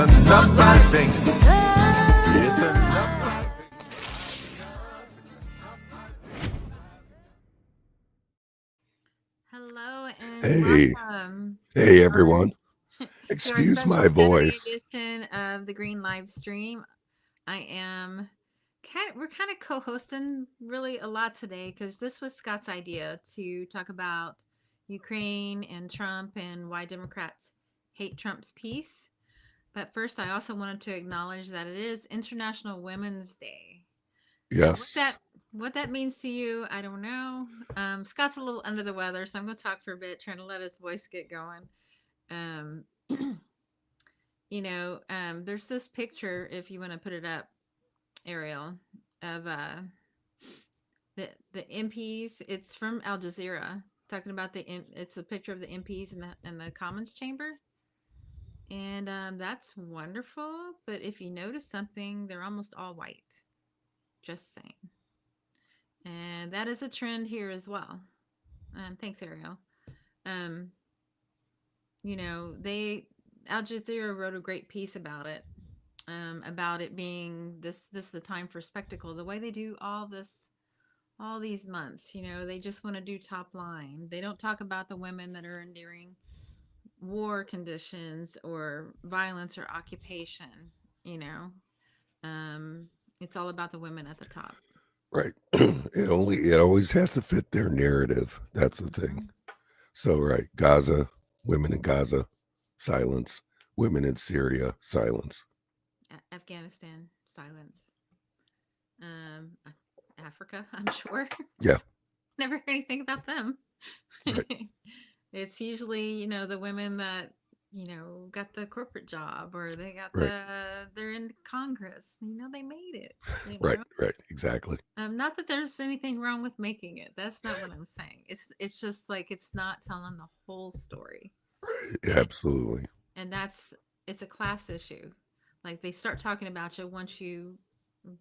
enough rising. It's enough rising. Hello and Hey, welcome hey to our everyone. to our Excuse special my Saturday voice. edition of the Green Live Stream. I am we're kind of co-hosting really a lot today because this was Scott's idea to talk about Ukraine and Trump and why Democrats hate Trump's peace. But first, I also wanted to acknowledge that it is International Women's Day. Now, Yes. what that means to you, I don't know. Scott's a little under the weather, so I'm going to talk for a bit, trying to let his voice get going. Um, there's this picture, if you want to put it up, Ariel, of the MPs. It's from Al Jazeera, talking about it's a picture of the MPs in the Commons chamber, and that's wonderful. But if you notice something, they're almost all white. Just saying. And that is a trend here as well. Thanks, Ariel. Um, they Al Jazeera wrote a great piece about it being this is the time for spectacle. The way they do all these months, they just want to do top line. They don't talk about the women that are enduring war conditions or violence or occupation. You know, it's all about the women at the top. Right. It always has to fit their narrative. That's the Mm-hmm. thing. So right, Gaza, women in Gaza, silence. Women in Syria, silence. Afghanistan, silence. Um, Africa, I'm sure. Yeah, Never heard anything about them. right, It's usually, the women that, got the corporate job or right, they're in Congress. They made it, right, exactly. Not that there's anything wrong with making it. That's not what I'm saying. It's just like it's not telling the whole story. Right, And absolutely. and it's a class issue. Like they start talking about you once you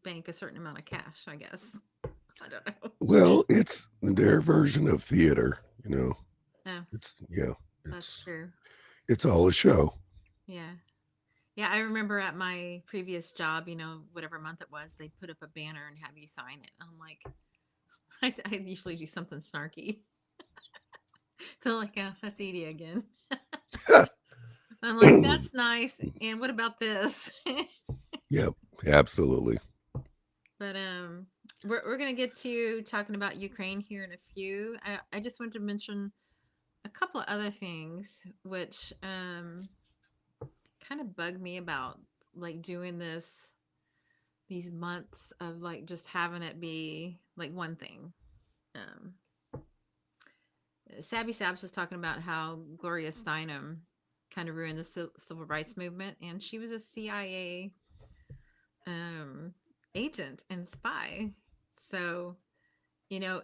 bank a certain amount of cash, I guess. I don't know. Well, it's their version of theater, you know. Yeah, It's yeah, that's it's true. it's all a show. Yeah. Yeah, I remember at my previous job, whatever month it was, they put up a banner and have you sign it. I'm like, I usually do something snarky. They're like, oh, that's Edie again. I'm like, that's nice. And what about this? Yep, absolutely. But we're gonna get to talking about Ukraine here in a few. I just want to mention a couple of other things which kind of bug me about like doing these months of like just having it be like one thing. Um, Sabby Sabs was talking about how Gloria Steinem kind of ruined the civil rights movement, and she was a CIA um, agent and spy. So, you know,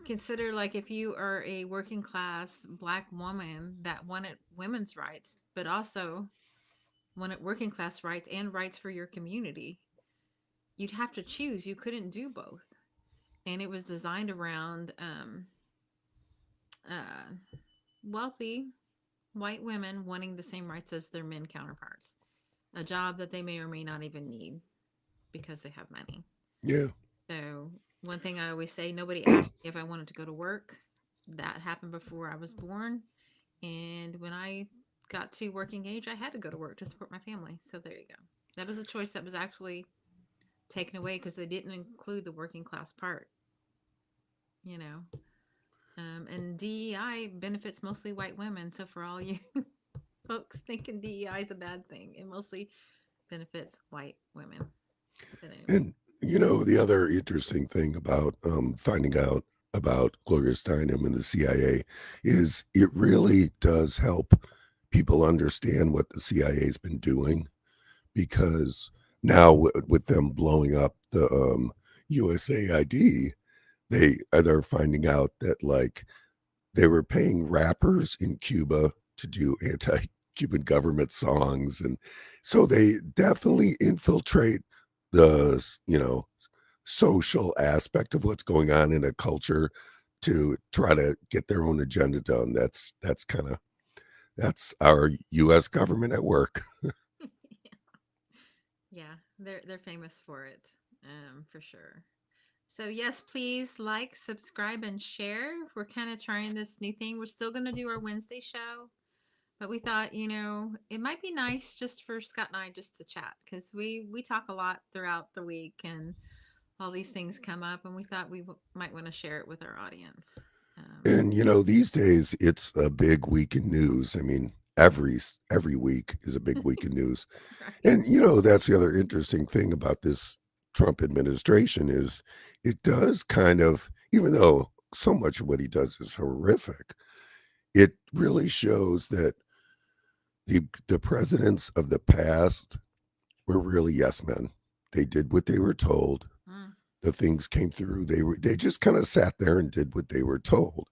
consider like if you are a working class black woman that wanted women's rights, but also wanted working class rights and rights for your community, you'd have to choose. You couldn't do both. And it was designed around uh, wealthy white women wanting the same rights as their men counterparts, a job that they may or may not even need because they have money. Yeah. So, one thing I always say, nobody asked me if I wanted to go to work. That happened before I was born. And when I got to working age, I had to go to work to support my family. So, there you go. That was a choice that was actually taken away because they didn't include the working class part, you know. And DEI benefits mostly white women. So, for all you folks thinking DEI is a bad thing, it mostly benefits white women. But anyway. And the other interesting thing about finding out about Gloria Steinem and the CIA is it really does help people understand what the CIA's been doing, because now with them blowing up the USAID, they're finding out that like they were paying rappers in Cuba to do anti-Cuban government songs, and so they definitely infiltrate the social aspect of what's going on in a culture to try to get their own agenda done. That's our U.S. government at work. Yeah, they're famous for it, for sure. So yes, please like, subscribe, and share. We're kind of trying this new thing. We're still gonna do our Wednesday show, but we thought, it might be nice just for Scott and I just to chat because we talk a lot throughout the week and all these things come up, and we thought we might want to share it with our audience. Um, And these days it's a big week in news. I mean, every week is a big week in news. right. And that's the other interesting thing about this Trump administration is it does kind of, even though so much of what he does is horrific, it really shows that the presidents of the past were really yes men. They did what they were told. Mm, The things came through. They just kind of sat there and did what they were told.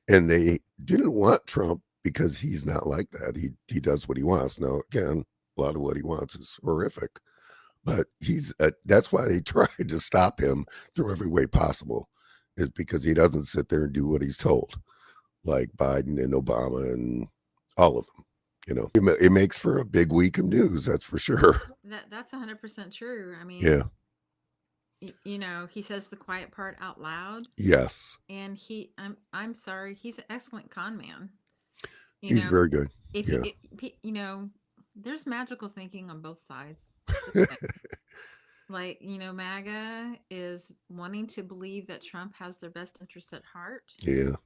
And they didn't want Trump because he's not like that. He does what he wants. Now, again, a lot of what he wants is horrific. But that's why they tried to stop him through every way possible, is because he doesn't sit there and do what he's told, like Biden and Obama and all of them. It makes for a big week of news, that's for sure. that's 100% true. I Yeah. mean, he says the quiet part out loud, Yes. and I'm sorry, he's an excellent con man. You He's know, very good. if Yeah. there's magical thinking on both sides. Just saying. Like, MAGA is wanting to believe that Trump has their best interest at heart. Yeah.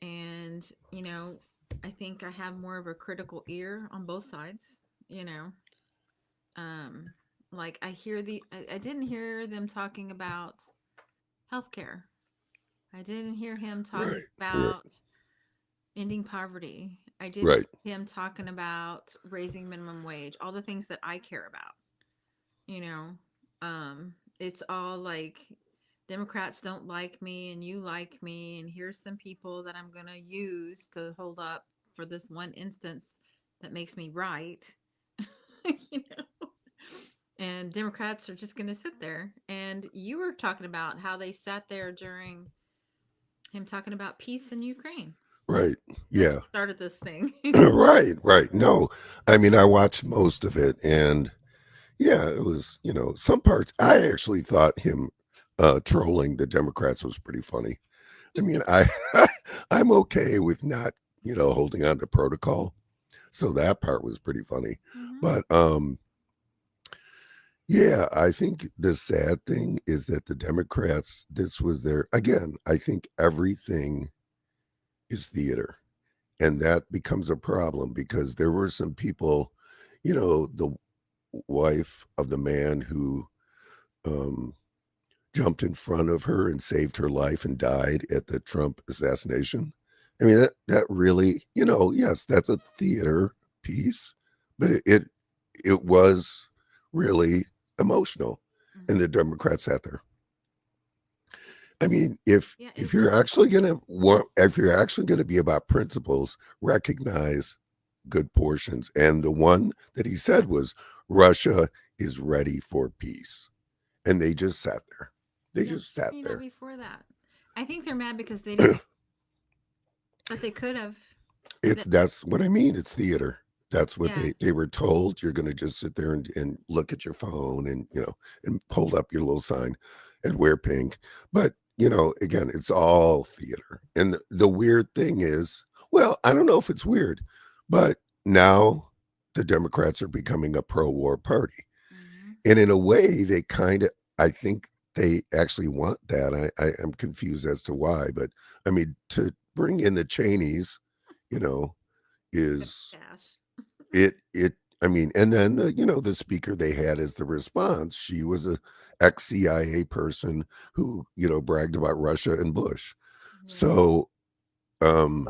And, I think I have more of a critical ear on both sides, you know. Um, like I didn't hear them talking about healthcare. I didn't hear him talking Right. Right. about ending poverty. I didn't Right. hear him talking about raising minimum wage, all the things that I care about. You know, it's all like Democrats don't like me and you like me, and here's some people that I'm going to use to hold up for this one instance that makes me right. you know, and Democrats are just going to sit there. And you were talking about how they sat there during him talking about peace in Ukraine. Right. That's Yeah. what started this thing. Right. Right. No, I mean, I watched most of it, and yeah, it was, some parts. I actually thought him trolling the Democrats was pretty funny. I mean, I'm okay with not, holding on to protocol. So that part was pretty funny. hmm But yeah, I think the sad thing is that the Democrats, this was their, again, I think everything is theater. And that becomes a problem because there were some people, the wife of the man who um, jumped in front of her and saved her life and died at the Trump assassination. I mean, that really, yes, that's a theater piece, but it was really emotional. And hmm the Democrats sat there. I mean, if Yeah, if you're actually gonna if you're actually gonna be about principles, recognize good portions. And the one that he said was Russia is ready for peace. And they just sat there. They yeah. just sat Not there. before that. I think they're mad because they didn't, but they could have. That's what I mean. It's theater. That's what Yeah, they were told. You're gonna just sit there and look at your phone and and hold up your little sign and wear pink. But again, it's all theater. And the weird thing is, well, I don't know if it's weird, but now the Democrats are becoming a pro-war party. hmm And in a way, they kind of, I think they actually want that. I am confused as to why, but I mean, to bring in the Cheneys, you know, is cash. it. I mean, and then the speaker they had as the response, she was a ex CIA person who bragged about Russia and Bush. Yeah, So, um,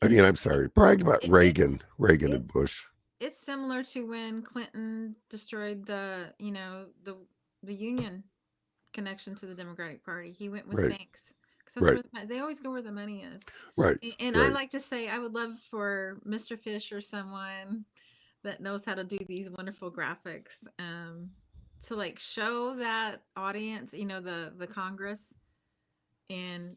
I mean, I'm it, sorry, bragged about it Reagan and it's Bush. it's similar to when Clinton destroyed the Union connection to the Democratic Party. He went with Right, banks because that's right, where they always go where the money is. right, And I right. like to say I would love for Mr. Fish or someone that knows how to do these wonderful graphics to like show that audience, the Congress, and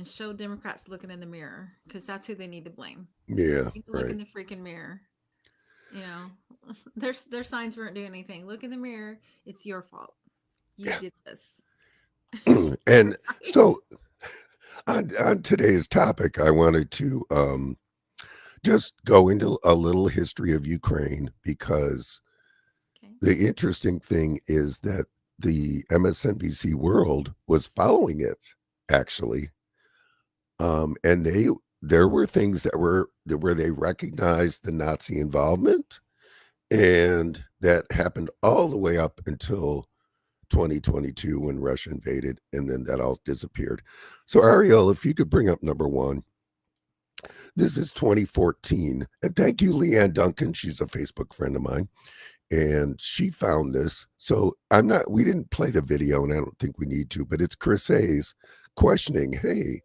show Democrats looking in the mirror because that's who they need to blame. Yeah, Need to look right. in the freaking mirror, you know. their signs weren't doing anything. Look in the mirror. It's your fault. You Yeah. did this. And Right? so on today's topic, I wanted to just go into a little history of Ukraine because Okay. the interesting thing is that the MSNBC world was following it actually. And there were things that were where they recognized the Nazi involvement, and that happened all the way up until 2022 when Russia invaded, and then that all disappeared. So Ariel, if you could bring up number one. This is 2014. And thank you, Leanne Duncan. She's a Facebook friend of mine. And she found this. So we didn't play the video, and I don't think we need to, but it's Chris Hayes questioning, hey,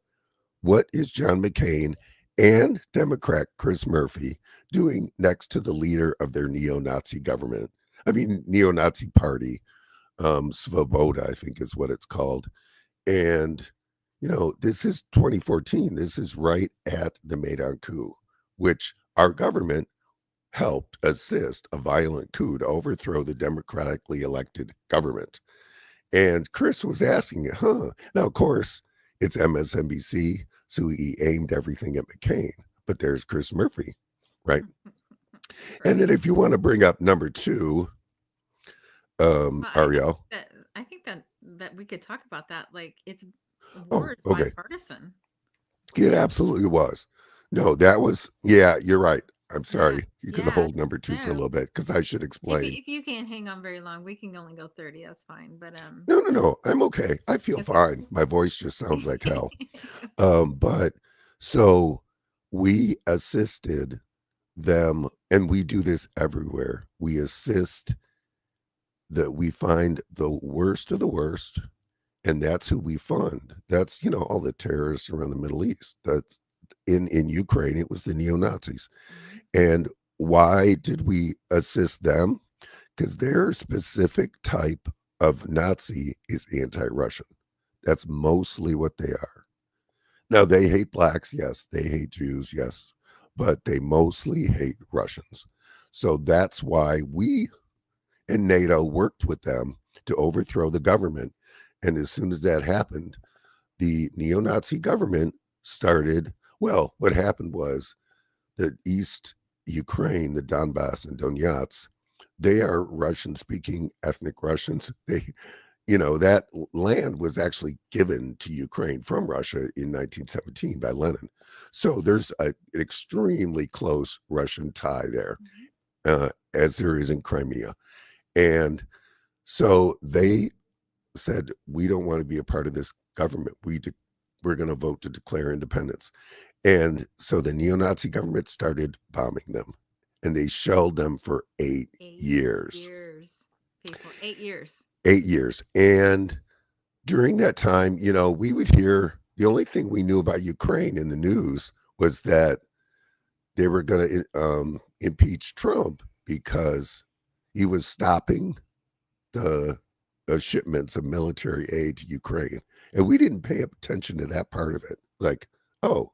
what is John McCain and Democrat Chris Murphy doing next to the leader of their neo-Nazi government? I mean, neo-Nazi party, Svoboda, I think is what it's called. And, this is 2014. This is right at the Maidan coup, which our government helped assist a violent coup to overthrow the democratically elected government. And Chris was asking it, Now, of course, it's MSNBC, so he aimed everything at McCain. But there's Chris Murphy, right? And then Right. if you want to bring up number two, Well, Ariel. I think that we could talk about that. Like it's Oh, war is okay. bipartisan. It absolutely was. No, that was, yeah, you're right. I'm Yeah. sorry. You can Yeah. hold number two for a No. little bit because I should explain. If you can't hang on very long, we can only go 30. That's fine. But No. I'm okay. I feel okay. fine. My voice just sounds like hell. But so we assisted them, and we do this everywhere. We assist we find the worst of the worst, and that's who we fund. That's, all the terrorists around the Middle East. That's in Ukraine, it was the neo-Nazis. Mhm. And why did we assist them? Because their specific type of Nazi is anti-Russian. That's mostly what they are. Now, they hate blacks, yes. They hate Jews, yes. But they mostly hate Russians. So that's why we and NATO worked with them to overthrow the government. And as soon as that happened, the neo-Nazi government started. Well, what happened was the East Ukraine, the Donbass and Donetsk, they are Russian-speaking ethnic Russians. That land was actually given to Ukraine from Russia in 1917 by Lenin. So there's an extremely close Russian tie there, as there is in Crimea. And so they said, we don't want to be a part of this government. We're going to vote to declare independence. And so the neo-Nazi government started bombing them, and they shelled them for 8 years. 8 years, people. 8 years. 8 years. And during that time, we would hear the only thing we knew about Ukraine in the news was that they were going to impeach Trump because he was stopping the shipments of military aid to Ukraine. And we didn't pay attention to that part of it. Like, oh,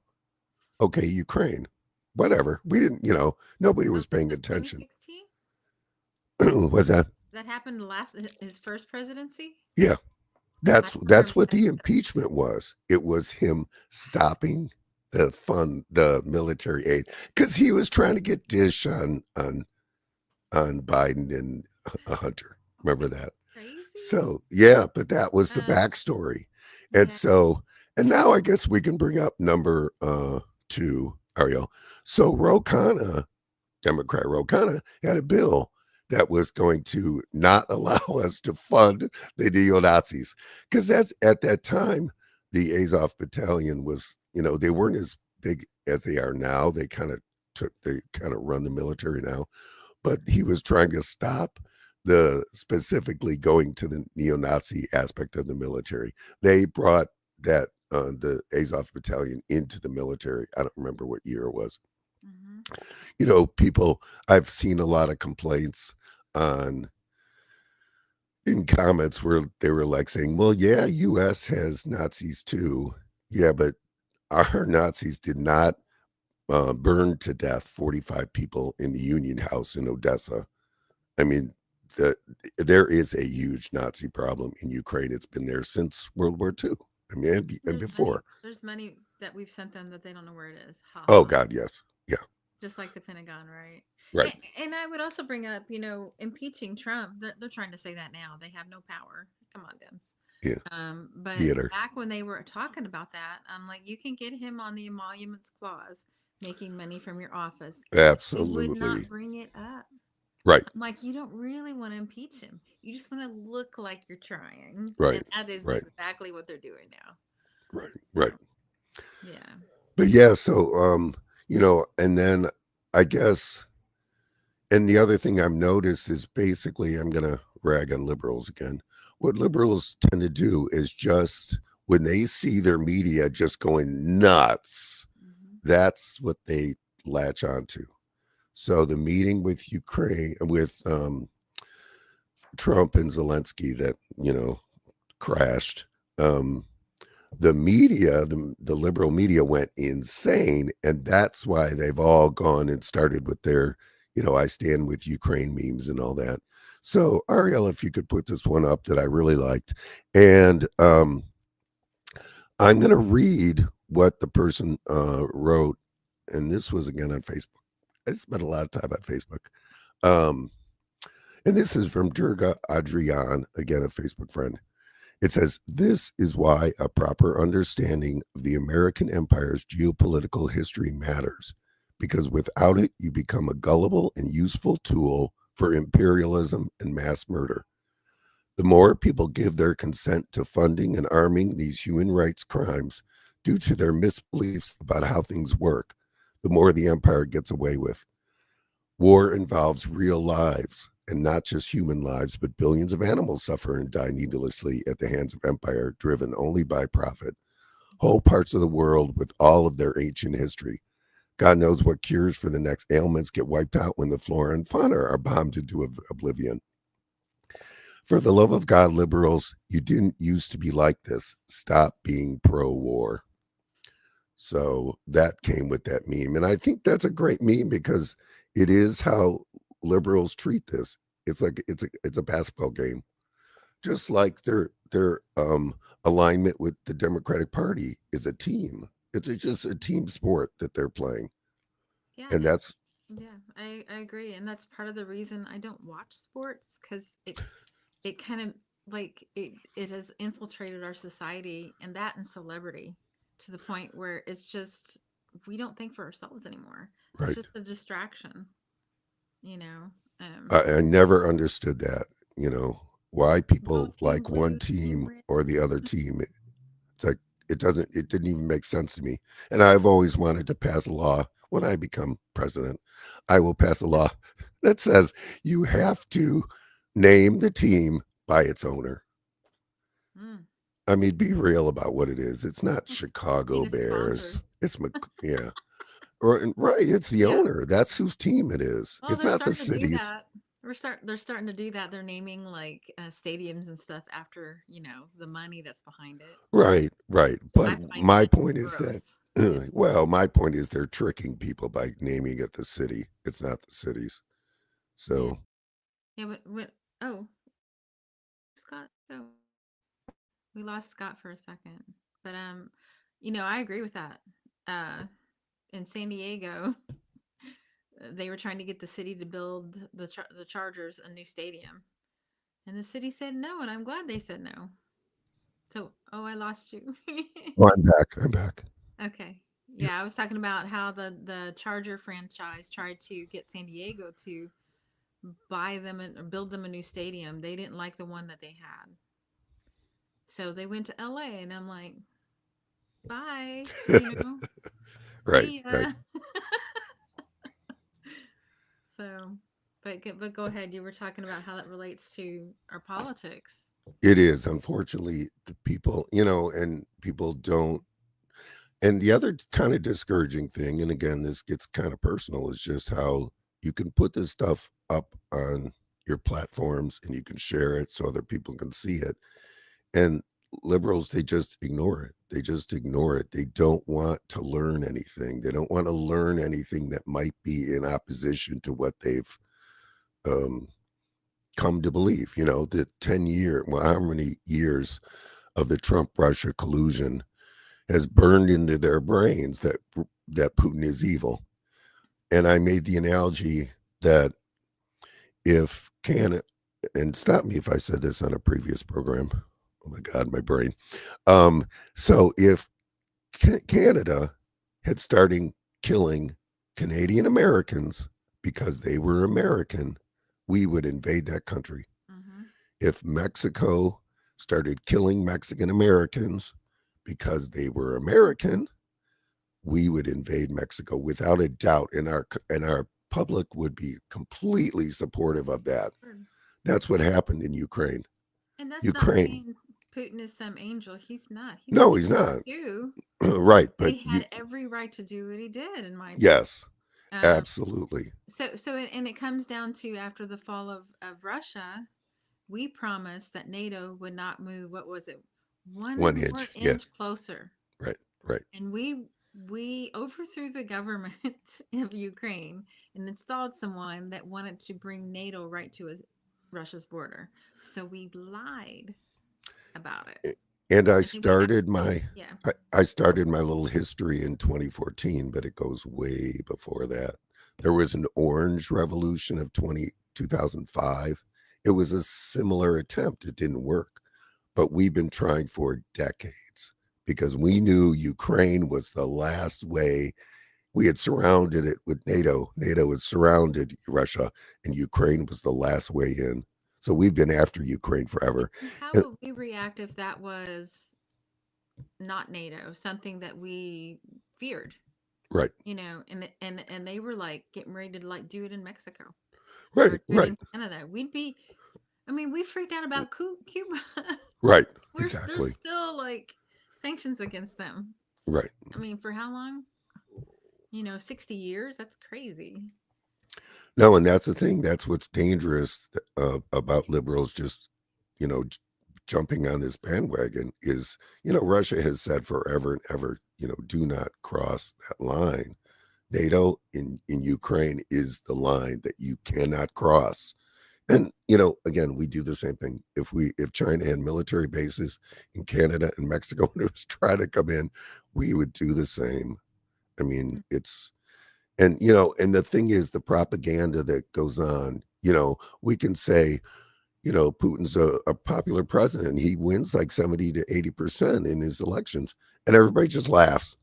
okay, Ukraine, whatever. We didn't, nobody was paying attention. 2016? Was that? That happened his first presidency? Yeah. I That's remember what that. the impeachment was. It was him stopping the military aid because he was trying to get dish on Biden and Hunter. Remember that? Crazy. So yeah, but that was the backstory. And Yeah. so, and now I guess we can bring up number two, Ariel. So Ro Khanna, Democrat Ro Khanna, had a bill that was going to not allow us to fund the neo-Nazis. Because that's at that time, the Azov battalion was, they weren't as big as they are now. They kind of run the military now. But he was trying to stop specifically going to the neo-Nazi aspect of the military. They brought that the Azov battalion into the military. I don't remember what year it was. Mm-hmm. People, I've seen a lot of complaints in comments where they were like saying, well, yeah, US has Nazis too. Yeah, but our Nazis did not burn to death 45 people in the Union House in Odessa. I mean, the there is a huge Nazi problem in Ukraine. It's been there since World War II. I mean, and There's money. before. There's money that we've sent them that they don't know where it is. Ha Oh ha. God, yes, yeah, Just like the Pentagon, right? right, And I would also bring up, impeaching Trump. They're trying to say that now they have no power. Come on, Dems. yeah, But theater, back when they were talking about that, I'm like, you can get him on the emoluments clause, making money from your office. He would not absolutely, bring it up. right, I'm like, you don't really want to impeach him. You just want to look like you're trying. And right, that is right, exactly what they're doing now. right, right. So, yeah. But yeah, so and then I guess, and the other thing I've noticed is basically, I'm gonna rag on liberals again. What liberals tend to do is just when they see their media just going nuts, Hmm. that's what they latch onto. So the meeting with Ukraine, with Trump and Zelensky that crashed. Um, the media, the liberal media went insane, and that's why they've all gone and started with their, I stand with Ukraine memes and all that. So Ariel, if you could put this one up that I really liked, and I'm going to read what the person wrote, and this was again on Facebook. I spent a lot of time on Facebook. Um, and this is from Durga Adrian, again, a Facebook friend. It says, "This is why a proper understanding of the American empire's geopolitical history matters, because without it, you become a gullible and useful tool for imperialism and mass murder. The more people give their consent to funding and arming these human rights crimes due to their misbeliefs about how things work, the more the empire gets away with. War involves real lives, and not just human lives, but billions of animals suffer and die needlessly at the hands of empire driven only by profit. Whole parts of the world with all of their ancient history. God knows what cures for the next ailments get wiped out when the flora and fauna are bombed into oblivion. For the love of God, liberals, you didn't used to be like this. Stop being pro-war." So that came with that meme. And I think that's a great meme because it is how liberals treat this. It's like it's a basketball game. Just like their alignment with the Democratic Party is a team. Just a team sport that they're playing. Yeah. And that's Yeah, I agree. And that's part of the reason I don't watch sports because it kind of like it has infiltrated our society and that and celebrity to the point where it's just we don't think for ourselves anymore. It's right. just a distraction, you know. I never understood that, why Go people team like one blue, team team red. or the other team. It's like it didn't even make sense to me. And I've always wanted to pass a law when I become president. I will pass a law that says you have to name the team by its owner. Mm. I mean, be real about what it is. It's not Need Chicago its Bears. sponsors. Yeah. Right. It's the Yeah. owner. That's whose team it is. Oh, It's they're not the starting to do cities. that. They're starting to do that. They're naming like stadiums and stuff after, the money that's behind it. Right. Right. But I find my that point is that, gross. Yeah. well, my point is they're tricking people by naming it the city. It's not the cities. Yeah. So Yeah, but oh, Scott, go. We lost Scott for a second. But I agree with that. Uh in San Diego, they were trying to get the city to build the Chargers a new stadium. And the city said no, and I'm glad they said no. So, oh, I lost you. oh, I'm back. I'm back. Okay. Yep. Yeah, I was talking about how the Charger franchise tried to get San Diego to buy them or build them a new stadium. They didn't like the one that they had. So they went to LA and I'm like, "Bye." Right. See Right. ya. So, but go ahead. You were talking about how that relates to our politics. It is. Unfortunately, the people, and people don't. And the other kind of discouraging thing, and again, this gets kind of personal, is just how you can put this stuff up on your platforms and you can share it so other people can see it. And liberals, they just ignore it. They just ignore it. They don't want to learn anything. They don't want to learn anything that might be in opposition to what they've um, come to believe, the 10-year, well, how many years of the Trump-Russia collusion has burned into their brains that Putin is evil. And I made the analogy that if Canada, and stop me if I said this on a previous program. Oh my God, my brain. So if Canada had started killing Canadian Americans because they were American, we would invade that country. Mm-hmm. If Mexico started killing Mexican Americans because they were American, we would invade Mexico without a doubt, and our public would be completely supportive of that. Sure. That's what happened in Ukraine. And that's not Ukraine. saying Putin is some angel. He's not. He's No, he's not. you. Right, but He had every right to do what he did, in my opinion. yes, Um, absolutely. and it comes down to after the fall of Russia, we promised that NATO would not move. What was it? One 1 inch. more Yeah. inch closer. Right. Right. And we overthrew the government of Ukraine and installed someone that wanted to bring NATO right to Russia's border. So we lied about it. And I And then we started my yeah. I started my little history in 2014, but it goes way before that. There was an orange revolution of 2005. It was a similar attempt. It didn't work, but we've been trying for decades because we knew Ukraine was the last way. We had surrounded it with NATO. NATO had surrounded Russia, and Ukraine was the last way in. So we've been after Ukraine forever. And how And- would we react if that was not NATO, something that we feared? right, And they were like getting ready to like do it in Mexico or right, do it right, in Canada. We freaked out about Cuba. right, There's exactly, still like sanctions against them. right. For how long? 60 years? That's crazy. No, and that's the thing. That's what's dangerous about liberals just, jumping on this bandwagon is, Russia has said forever and ever, do not cross that line. NATO in Ukraine is the line that you cannot cross. And, again, we do the same thing. If China had military bases in Canada and Mexico and it was trying to come in, we would do the same. I mean, and the thing is the propaganda that goes on, we can say, Putin's a popular president. He wins like 70 to 80% in his elections. And everybody just laughs.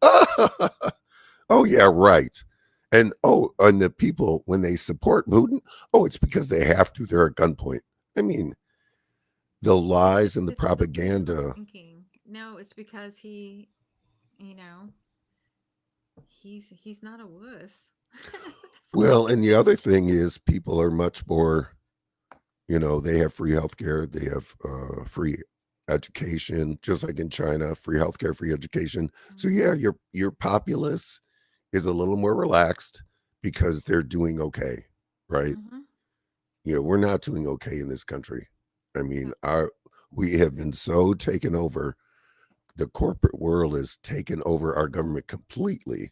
Oh, yeah, right. And the people, when they support Putin, it's because they have to. They're at gunpoint. I mean, the lies and the It's the wishful propaganda. thinking. No, it's because you know, he's not a wuss. Well, and the other thing is people are much more, they have free healthcare, they have free education, just like in China, free healthcare, free education. So yeah, your populace is a little more relaxed because they're doing okay, right? Mhm. We're not doing okay in this country. I mean, we have been so taken over. The corporate world has taken over our government completely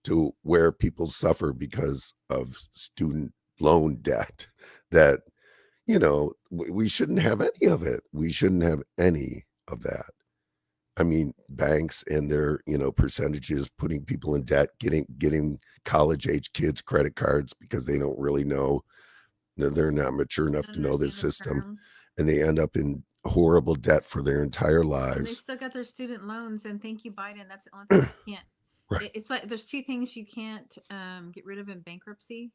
to where people suffer because of student loan debt that we shouldn't have any of it. We shouldn't have any of that. I mean, banks and their, percentages putting people in debt, getting college age kids credit cards because they don't really know. They're not mature enough to know this Understand the system, terms. and they end up in horrible debt for their entire And they lives. still got their student loans. And thank you, Biden. That's the only thing you can't. Right. It's like there's two things you can't get rid of in bankruptcy: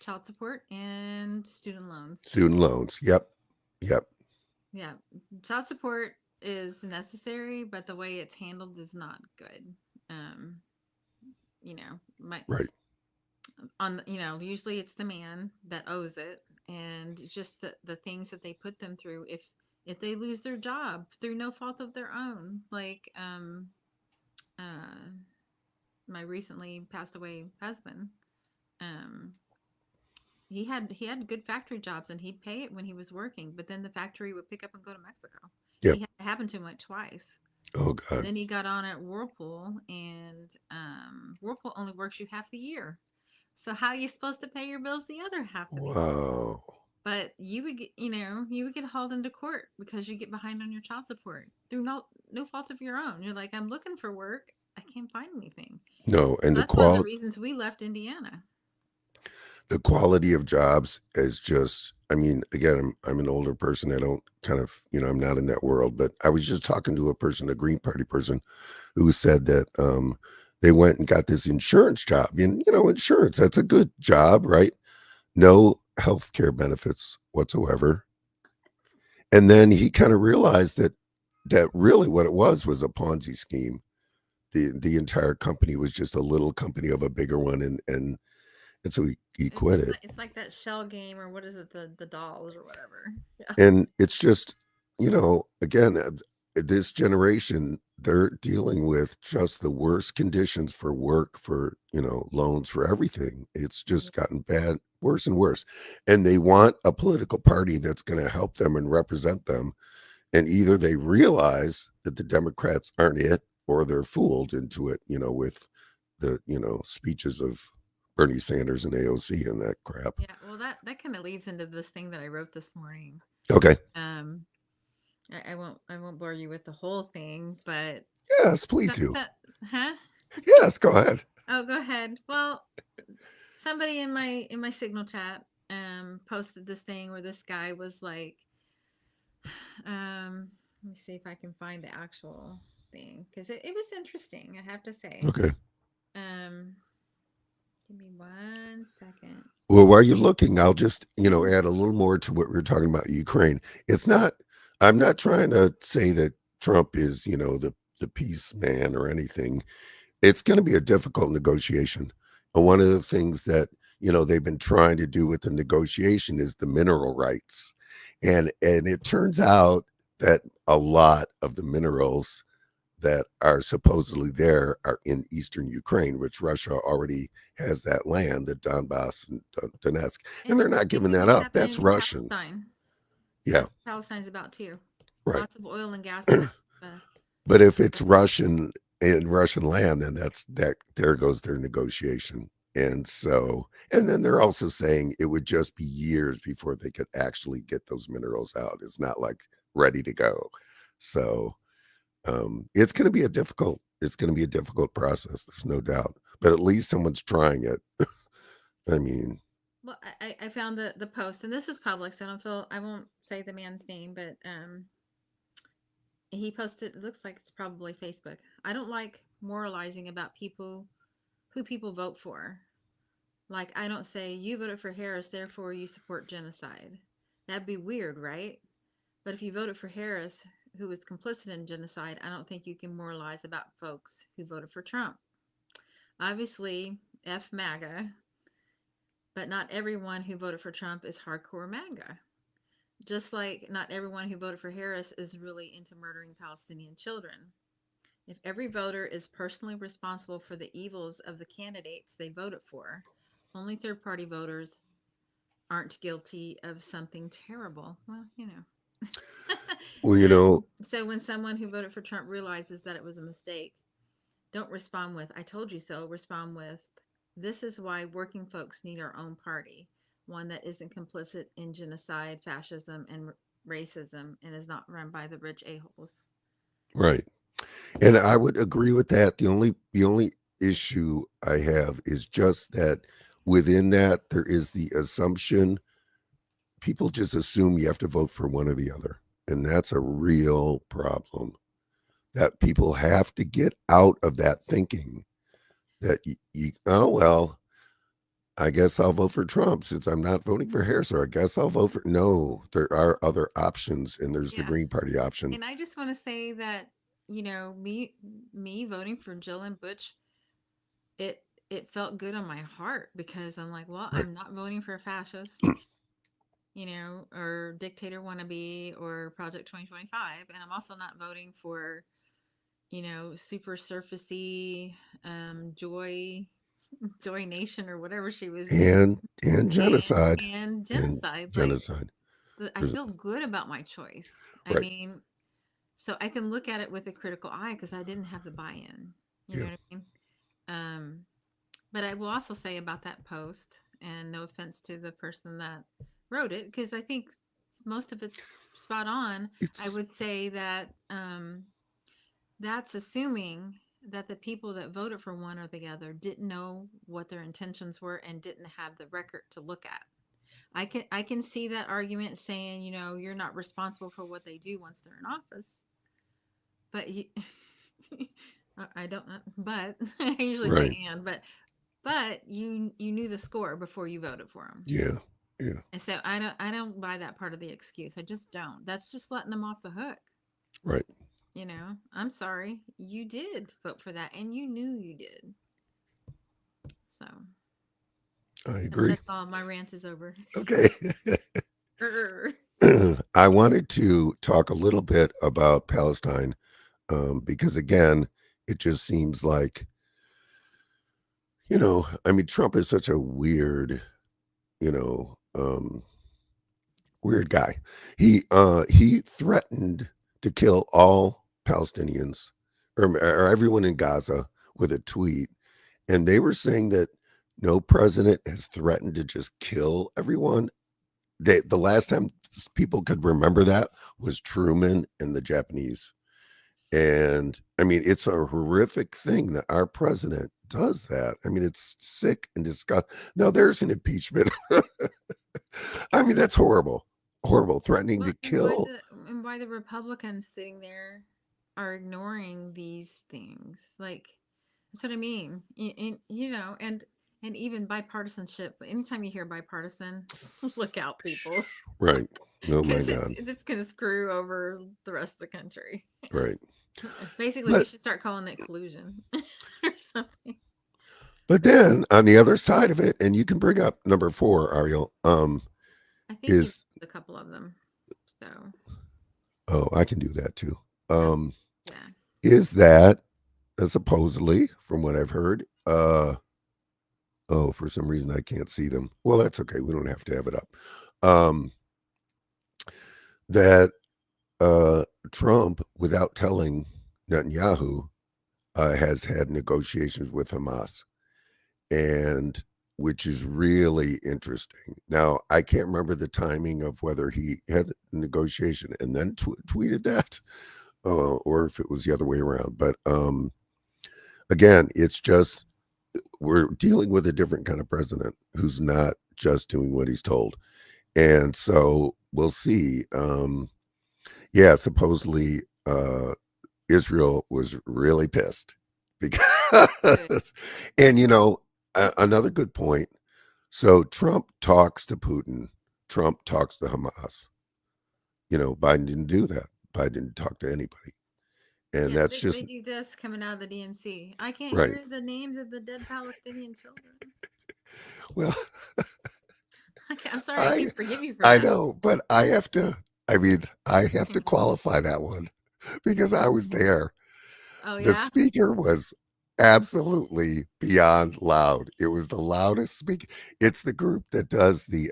child support and student loans. Student loans. Yep. Yep. Yeah, child support is necessary, but the way it's handled is not good. Um, my Right. usually it's the man that owes it, and just the things that they put them through if they lose their job through no fault of their own, like uh my recently passed away husband. um he had good factory jobs and he'd pay it when he was working, but then the factory would pick up and go to Mexico. Yep. He had it happen to him like twice. Oh And God. then he got on at Whirlpool, and Whirlpool only works you half the year. So how are you supposed to pay your bills the other half of the year? Wow. But you would get, you would get hauled into court because you get behind on your child support through no fault of your own. You're like, I'm looking for work. I can't find anything. No, So and that's one of the reasons we left Indiana. the quality of jobs is just, I mean, again, I'm an older person. I don't kind of, I'm not in that world, but I was just talking to a person, a Green Party person, who said that they went and got this insurance job. And, insurance, that's a good job, right? No health care benefits whatsoever. And then he kind of realized that really what it was a Ponzi scheme. The entire company was just a little company of a bigger one, and so he quit it. It's like that shell game, or what is it, the dolls or whatever. Yeah. And it's just, again, this generation, they're dealing with just the worst conditions for work, for, loans, for everything. It's Yeah. just gotten bad, worse and worse. And they want a political party that's going to help them and represent them. And either they realize that the Democrats aren't it, or they're fooled into it, with the, speeches of Bernie Sanders and AOC and that crap. Yeah, well, that kind of leads into this thing that I wrote this morning. Okay. Um, I won't bore you with the whole thing, but Yes, please do. huh? Yes, go ahead. Oh, go ahead. Well, somebody in my Signal chat posted this thing where this guy was like, let me see if I can find the actual thing because it was interesting. I have to say. Okay. Um, give me 1 second. Well, while you're looking, I'll just, add a little more to what we were talking about Ukraine. I'm not trying to say that Trump is, the peace man or anything. It's going to be a difficult negotiation. And one of the things that, they've been trying to do with the negotiation is the mineral rights. And it turns out that a lot of the minerals that are supposedly there are in eastern Ukraine, which Russia already has that land, the Donbass and Donetsk, and they're not giving that up. That's Russian. Palestine. Yeah, Palestine's about too. right. Lots of oil and gas. The, But if it's Russian in Russian land, then that there goes their negotiation. And so, and then they're also saying it would just be years before they could actually get those minerals out. It's not like ready to go. So it's going to be a difficult process. There's no doubt, but at least someone's trying it. I mean, well, I found the post, and this is public, so I won't say the man's name, but he posted. It looks like it's probably Facebook. I don't like moralizing about who people vote for. Like, I don't say you voted for Harris, therefore you support genocide. That'd be weird, right? But if you voted for Harris, who was complicit in genocide, I don't think you can moralize about folks who voted for Trump. Obviously, F MAGA, but not everyone who voted for Trump is hardcore MAGA. Just like not everyone who voted for Harris is really into murdering Palestinian children. If every voter is personally responsible for the evils of the candidates they voted for, only third party voters aren't guilty of something terrible. Well, well, so when someone who voted for Trump realizes that it was a mistake, don't respond with, I told you so. Respond with, this is why working folks need our own party, one that isn't complicit in genocide, fascism, and racism, and is not run by the rich a-holes. right. And I would agree with that. The only issue I have is just that within that there is the assumption, people just assume you have to vote for one or the other. And that's a real problem, that people have to get out of that thinking that oh, well, I guess I'll vote for Trump since I'm not voting for Harris, or I guess I'll vote for, no, there are other options, and there's the Green Party option. And I just want to say that, me voting for Jill and Butch, it felt good on my heart because I'm like, well, Right. I'm not voting for a fascist, or dictator wannabe or Project 2025, and I'm also not voting for, super surfacey, Joy Nation or whatever she was doing. And genocide. And genocide. And genocide. I feel good about my choice. I Right. mean, so I can look at it with a critical eye because I didn't have the buy-in. You know what I mean? But I will also say about that post, and no offense to the person that wrote it, because I think most of it's spot on. I It's would say that that's assuming that the people that voted for one or the other didn't know what their intentions were and didn't have the record to look at. I can see that argument saying, you're not responsible for what they do once they're in office. But I don't, but I usually right. say but you knew the score before you voted for them. Yeah. Yeah. And so I don't buy that part of the excuse. I just don't. That's just letting them off the hook. Right. I'm sorry. You did vote for that and you knew you did. So I that's, agree. that's all. My rant is over. Okay. Grr. I wanted to talk a little bit about Palestine because, again, it just seems like, I mean, Trump is such a weird, you know, um, weird guy. He threatened to kill all Palestinians or everyone in Gaza with a tweet, and they were saying that no president has threatened to just kill everyone. The last time people could remember that was Truman and the Japanese. And I mean, it's a horrific thing that our president does that. I mean, it's sick and disgusting. Now, there's an impeachment. I mean, that's horrible. Horrible. Threatening Well, to kill. and why the Republicans sitting there are ignoring these things? Like, that's what I mean. And even bipartisanship. Anytime you hear bipartisan, look out, people, Right. Oh my because it's God. it's going to screw over the rest of the country. Right. Basically, we But should start calling it collusion or something. but then on the other side of it, and you can bring up number 4, Ariel, I think you is a couple of them. So oh, I can do that too. okay, Um, yeah. is that supposedly, from what I've heard, oh, for some reason I can't see them. Well, that's okay. We don't have to have it up. Um, that Trump, without telling Netanyahu, has had negotiations with Hamas, and which is really interesting. Now, I can't remember the timing of whether he had a negotiation and then tweeted that, or if it was the other way around. But again, it's just we're dealing with a different kind of president who's not just doing what he's told. And so we'll see. Yeah, supposedly Israel was really pissed Good. because, and another good point. So Trump talks to Putin, Trump talks to Hamas. Biden didn't do that. Biden didn't talk to anybody. And Yeah, that's they just do this coming out of the DNC. I can't right. hear the names of the dead Palestinian children. Well, I'm sorry, I I can't forgive you for I that. know, but I mean, I have to qualify that one because I was there. Oh The yeah. speaker was absolutely beyond loud. It was the loudest speaker. It's the group that does the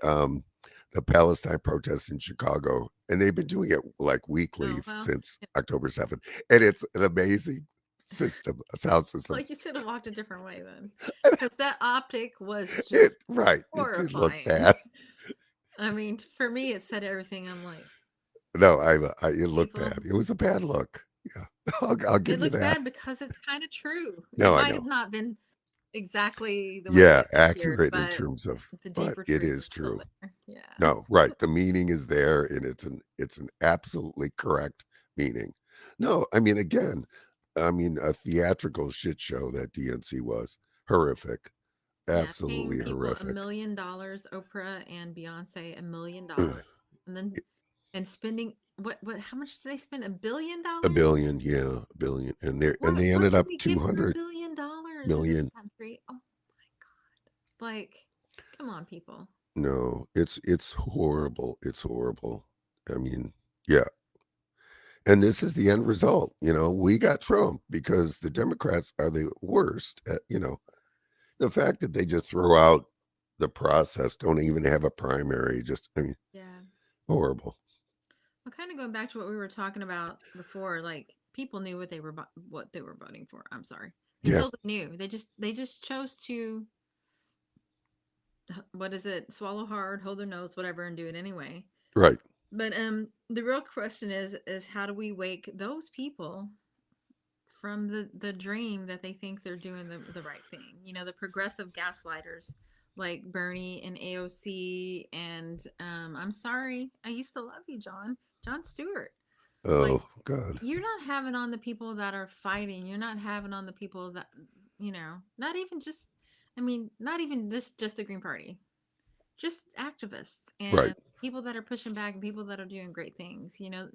Palestine protests in Chicago, and they've been doing it like weekly Oh well. since October 7th. And it's an amazing system, a sound Well, system. you should have walked a different way then, because that optic was It just right. It did look horrifying. bad. I mean, for me, it said everything. I'm like, No, it looked people, bad. It was a bad look. Yeah, I'll it give you looked that. bad because it's kind of true. It No, I might have know. not been exactly the way Yeah, it appeared, accurate in but terms of, the but deeper it truth is is still true. there. Yeah. No, right. The meaning is there, and it's an absolutely correct meaning. No, I mean, again, I mean, a theatrical shit show that DNC was horrific, Yeah, paying absolutely people a horrific. million dollars, Oprah and Beyonce $1 million, and then spending what? How much did they spend? A $1 billion? billion, yeah, a billion, and they What ended can up we two give for a hundred $1 billion in this million. country? Oh my god! Like, come on, people. No, it's horrible. It's horrible. I mean, yeah. And this is the end result. We got Trump because the Democrats are the worst at, the fact that they just throw out the process, don't even have a primary, just, I mean, Yeah. horrible. Well, kind of going back to what we were talking about before, like people knew what they were voting for. I'm sorry, they Yeah. totally knew. They just chose to what is it? Swallow hard, hold their nose, whatever, and do it anyway. Right. But the real question is how do we wake those people from the dream that they think they're doing the right thing? You know, the progressive gaslighters like Bernie and AOC and I'm sorry, I used to love you, John Stewart. Like Oh God. you're not having on the people that are fighting. You're not having on the people that not even just I mean, not even this just the Green Party. Just activists Right. and people that are pushing back and people that are doing great things. You know,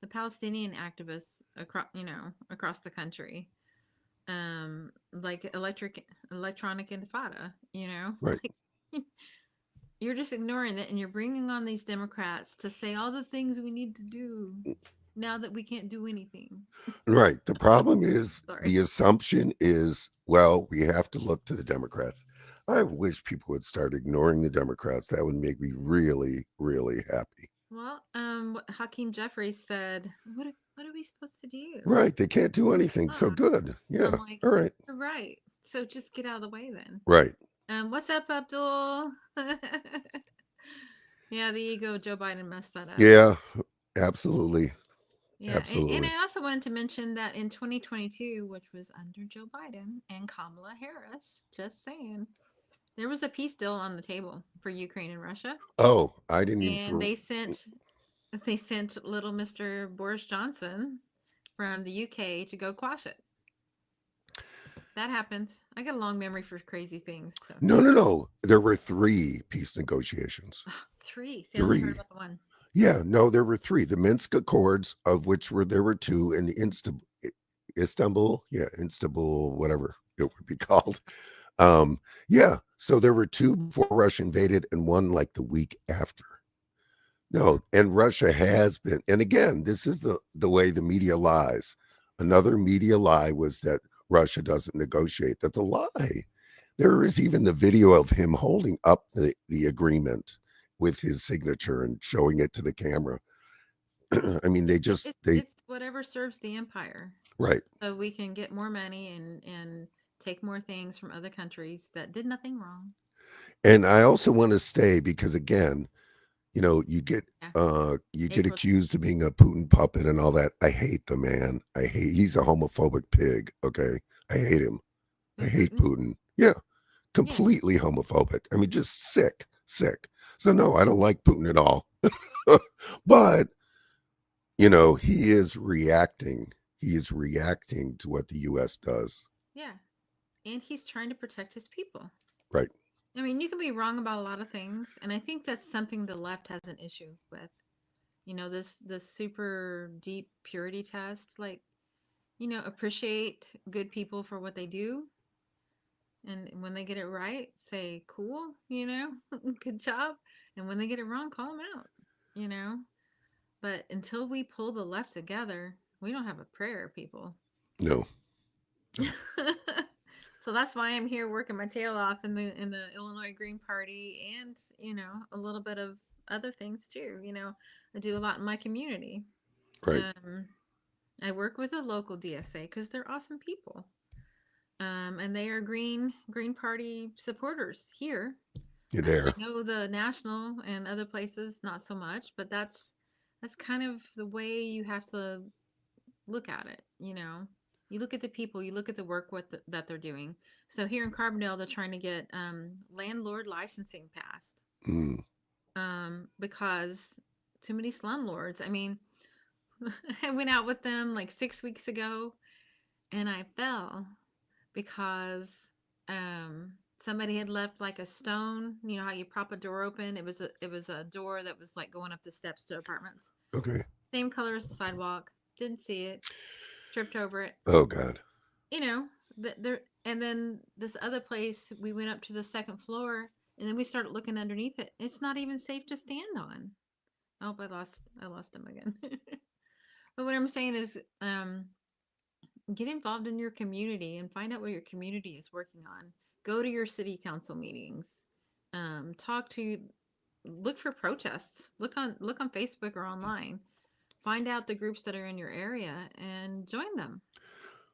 the Palestinian activists across the country. Like electronic intifada, Right. like you're just ignoring it and you're bringing on these Democrats to say all the things we need to do now that we can't do anything. Right. The problem is Sorry. the assumption is, well, we have to look to the Democrats. I wish people would start ignoring the Democrats. That would make me really, really happy. Well, what Hakeem Jeffries said, what are we supposed to do? Right. They can't do anything. So Ah, good. and I'm Yeah. like, All right. you're right. So just get out of the way then. Right. What's up, Abdul? Yeah, the ego of Joe Biden messed that up. Yeah. Absolutely. Yeah, and Absolutely. I also wanted to mention that in 2022, which was under Joe Biden and Kamala Harris, just saying, there was a peace deal on the table for Ukraine and Russia, Oh, I didn't even and they sent little Mr. Boris Johnson from the UK to go quash it. That happened. I got a long memory for crazy things. So No, no, no. There were 3 peace negotiations. three. See, I only heard 3. about the one. Yeah, no, there were 3. The Minsk Accords, of which there were 2, and the Istanbul, yeah, Istanbul, whatever it would be called. Yeah, so there were 2 before Russia invaded, and one like the week after. No, and Russia has been, and again, this is the way the media lies. Another media lie was that Russia doesn't negotiate. That's a lie. There is even the video of him holding up the agreement with his signature and showing it to the camera. I mean, It's whatever serves the empire, right. so we can get more money and take more things from other countries that did nothing wrong. And I also want to stay because again, Yeah, you get April. accused of being a Putin puppet and all that. I hate the man. He's a homophobic pig. Okay. I hate him. I Who, hate Putin? Putin. Yeah. Yeah, Completely homophobic. I mean, just sick, sick. So no, I don't like Putin at all. But he is reacting. He is reacting to what the US does. yeah, and he's trying to protect his people. Right. I mean, you can be wrong about a lot of things, and I think that's something the left has an issue with. This super deep purity test, like appreciate good people for what they do, and when they get it right, say cool, good job, and when they get it wrong, call them out, you know. But until we pull the left together, we don't have a prayer, people. No. So that's why I'm here working my tail off in the Illinois Green Party and, a little bit of other things too. I do a lot in my community. Right. Um, I work with a local DSA because they're awesome people. And they are Green Party supporters here. You're I there. know the national and other places not so much, but that's kind of the way you have to look at it. You look at the people, you look at the work that they're doing. So here in Carbondale, they're trying to get landlord licensing passed Mm. because too many slumlords. I mean, I went out with them like 6 weeks ago, and I fell because somebody had left like a stone. You know how you prop a door open? It was a door that was like going up the steps to apartments. Okay. Same color as the sidewalk. Didn't see it. Tripped over it. Oh God. You know, there. And then this other place, we went up to the second floor, and then we started looking underneath it. It's not even safe to stand on. Oh, I lost him again. But what I'm saying is, get involved in your community and find out what your community is working on. Go to your city council meetings. Talk to, look for protests. Look on Facebook or online. Find out the groups that are in your area and join them.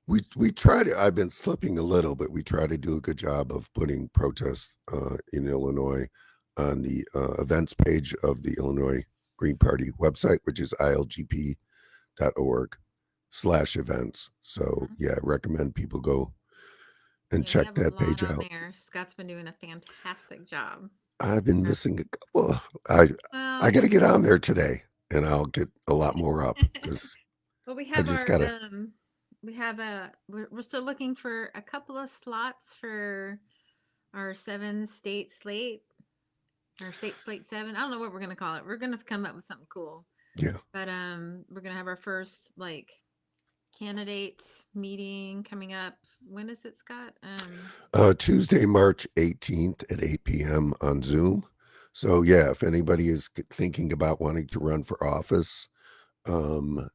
We try to. I've been slipping a little, but we try to do a good job of putting protests in Illinois on the events page of the Illinois Green Party website, which is ilgp.org/events. So Mhm. yeah, I recommend people go and Yeah, we check have a that lot page on out. there. Scott's been doing a fantastic job. I've been Uh, missing a couple. I Well, got to get on there today, and I'll get a lot more up because well, we I have just our gotta. we have a we're still looking for a couple of slots for our 7 state slate, our state slate 7. I don't know what we're gonna call it. We're gonna come up with something cool. Yeah. But we're gonna have our first like candidates meeting coming up. When is it, Scott? Tuesday, March 18th at 8 p.m. on Zoom. So yeah, if anybody is thinking about wanting to run for office, and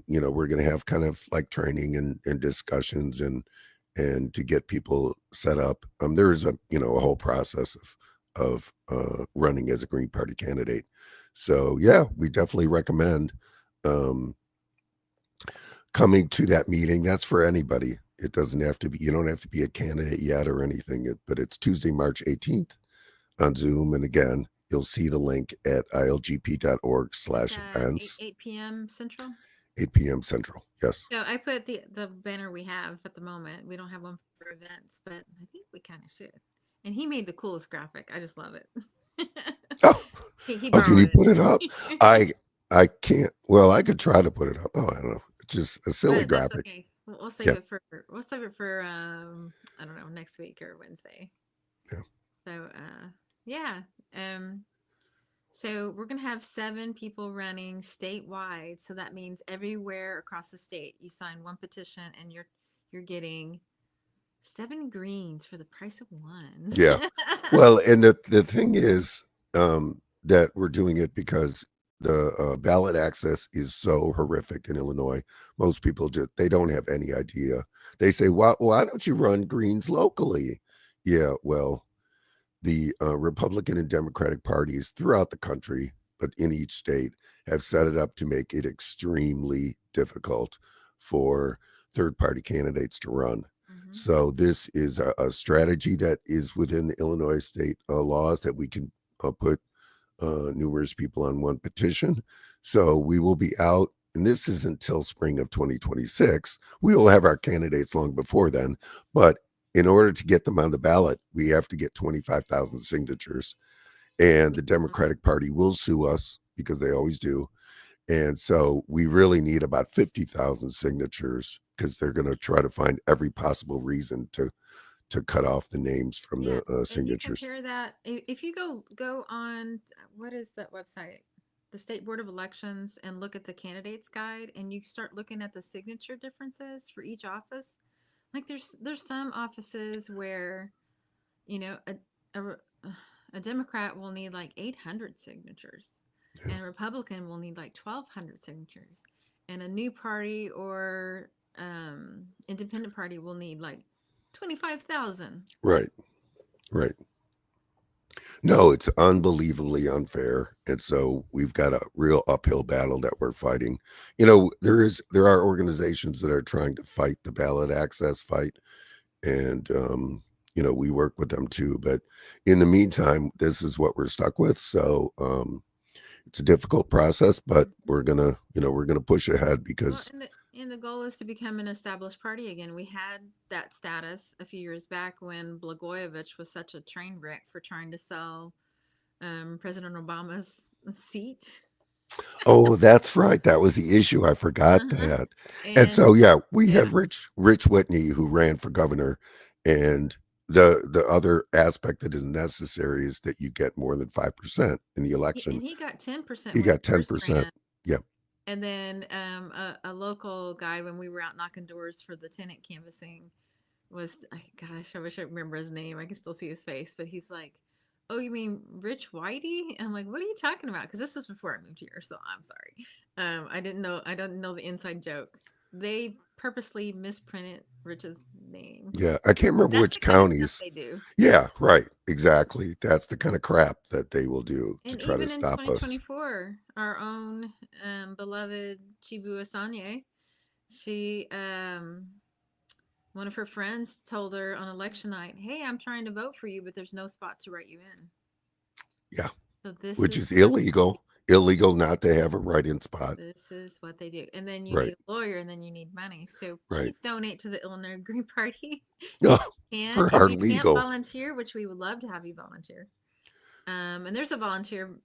we're going to have kind of like training and discussions and to get people set up. There's a whole process of running as a Green Party candidate. So yeah, we definitely recommend um coming to that meeting. That's for anybody. It doesn't have to be, you don't have to be a candidate yet or anything, but it's Tuesday, March 18th on Zoom. And again, you'll see the link at ilgp.org It's slash at events, 8 p.m. Central. 8 p.m. Central. Yes. So I put the banner we have at the moment. We don't have one for events, but I think we kind of should. And he made the coolest graphic. I just love it. Oh, He oh, can you borrowed put it up? it. I can't. Well, I could try to put it up. Oh, I don't know. It's just a silly But that's graphic. okay. We'll save Yeah. it for I don't know, next week or Wednesday. Yeah. So yeah. Um so we're gonna have 7 people running statewide. So that means everywhere across the state you sign one petition and you're getting 7 greens for the price of one. Yeah. Well, and the thing is that we're doing it because the ballot access is so horrific in Illinois. Most people just they don't have any idea. They say, why don't you run Greens locally? Yeah, well, the Republican and Democratic parties throughout the country, but in each state, have set it up to make it extremely difficult for third party candidates to run. Hmm. So this is a strategy that is within the Illinois state laws that we can put numerous people on one petition. So we will be out, and this is until spring of 2026. We will have our candidates long before then, but in order to get them on the ballot, we have to get 25,000 signatures. And the Democratic Party will sue us because they always do. And so we really need about 50,000 signatures because they're going to try to find every possible reason to cut off the names from Yeah, the and you signatures. compare that if you go on what is that website? The State Board of Elections and look at the candidates guide and you start looking at the signature differences for each office. Like there's some offices where, you know, a, a Democrat will need like 800 signatures Yeah. and a Republican will need like 1200 signatures and a new party or independent party will need like 25,000. Right, right. No, it's unbelievably unfair. And so we've got a real uphill battle that we're fighting. There are organizations that are trying to fight the ballot access fight. And we work with them too. But in the meantime, this is what we're stuck with. So it's a difficult process, but we're gonna push ahead Well, because and the goal is to become an established party again. We had that status a few years back when Blagojevich was such a train wreck for trying to sell President Obama's seat. oh, that's right. That was the issue. I forgot Uh-huh. that. And And so yeah, we yeah, had Rich Whitney who ran for governor, and the other aspect that is necessary is that you get more than 5% in the election. he got 10% He when he got first 10%. ran. Yeah. And then a local guy when we were out knocking doors for the tenant canvassing was, gosh, I wish I remember his name. I can still see his face, but he's like, "Oh, you mean Rich Whitey?" And I'm like, "What are you talking about?" Because this was before I moved here, so I'm sorry. I didn't know the inside joke. They purposely misprinted Rich's name. Yeah. I can't remember That's the which kind of stuff counties. they do. Yeah, right. Exactly. That's the kind of crap that they will do to And try to even in stop us. 2024, our own beloved Chibu Asanye, she One of her friends told her on election night, "Hey, I'm trying to vote for you, but there's no spot to write you in." Yeah. So this Which is is what illegal. Illegal not to have a write-in spot. they do. And then you Right. need a lawyer and then you need money. So Right. please donate to the Illinois Green Party No, if you can. for If our you can't legal. volunteer, which we would love to have you volunteer. And there's a volunteer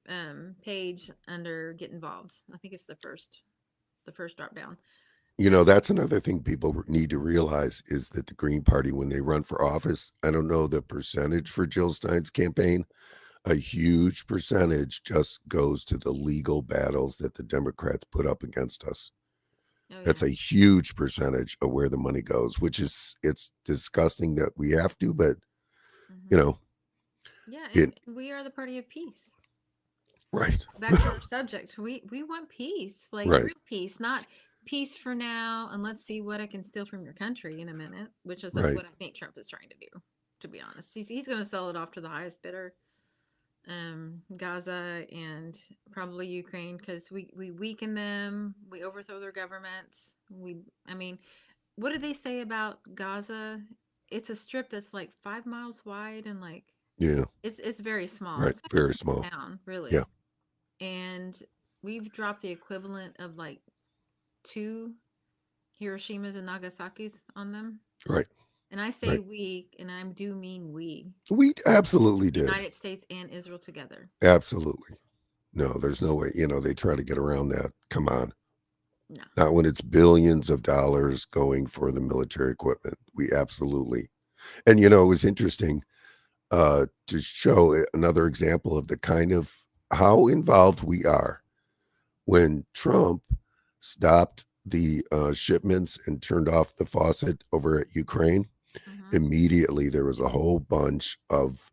page under Get Involved. I think it's the first drop down. That's another thing people need to realize is that the Green Party, when they run for office, I don't know the percentage for Jill Stein's campaign, a huge percentage just goes to the legal battles that the Democrats put up against us. Oh That's yeah. a huge percentage of where the money goes, which it's disgusting that we have to, but you Hmm. know, Yeah, it and we are the party of peace. right. Back to our subject. We want peace, like Right. real peace, not peace for now and let's see what I can steal from your country in a minute, which is Right. what I think Trump is trying to do, to be honest. He's going to sell it off to the highest bidder, Gaza and probably Ukraine, because we weaken them, we overthrow their governments. I mean, what did they say about Gaza? It's a strip that's like 5 miles wide and like Yeah. it's very small. Right. It's like a Very small small. town, Yeah. really. And we've dropped the equivalent of like two Hiroshimas and Nagasaki's on them. Right. And I say Right. we, and I do mean we, We absolutely did. United States and Israel together. Absolutely. No, there's no way. They try to get around that. Come on. No. Not when it's billions of dollars going for the military equipment. We absolutely. And it was interesting to show another example of the kind of how involved we are. When Trump stopped the shipments and turned off the faucet over at Ukraine, Hmm. immediately there was a whole bunch of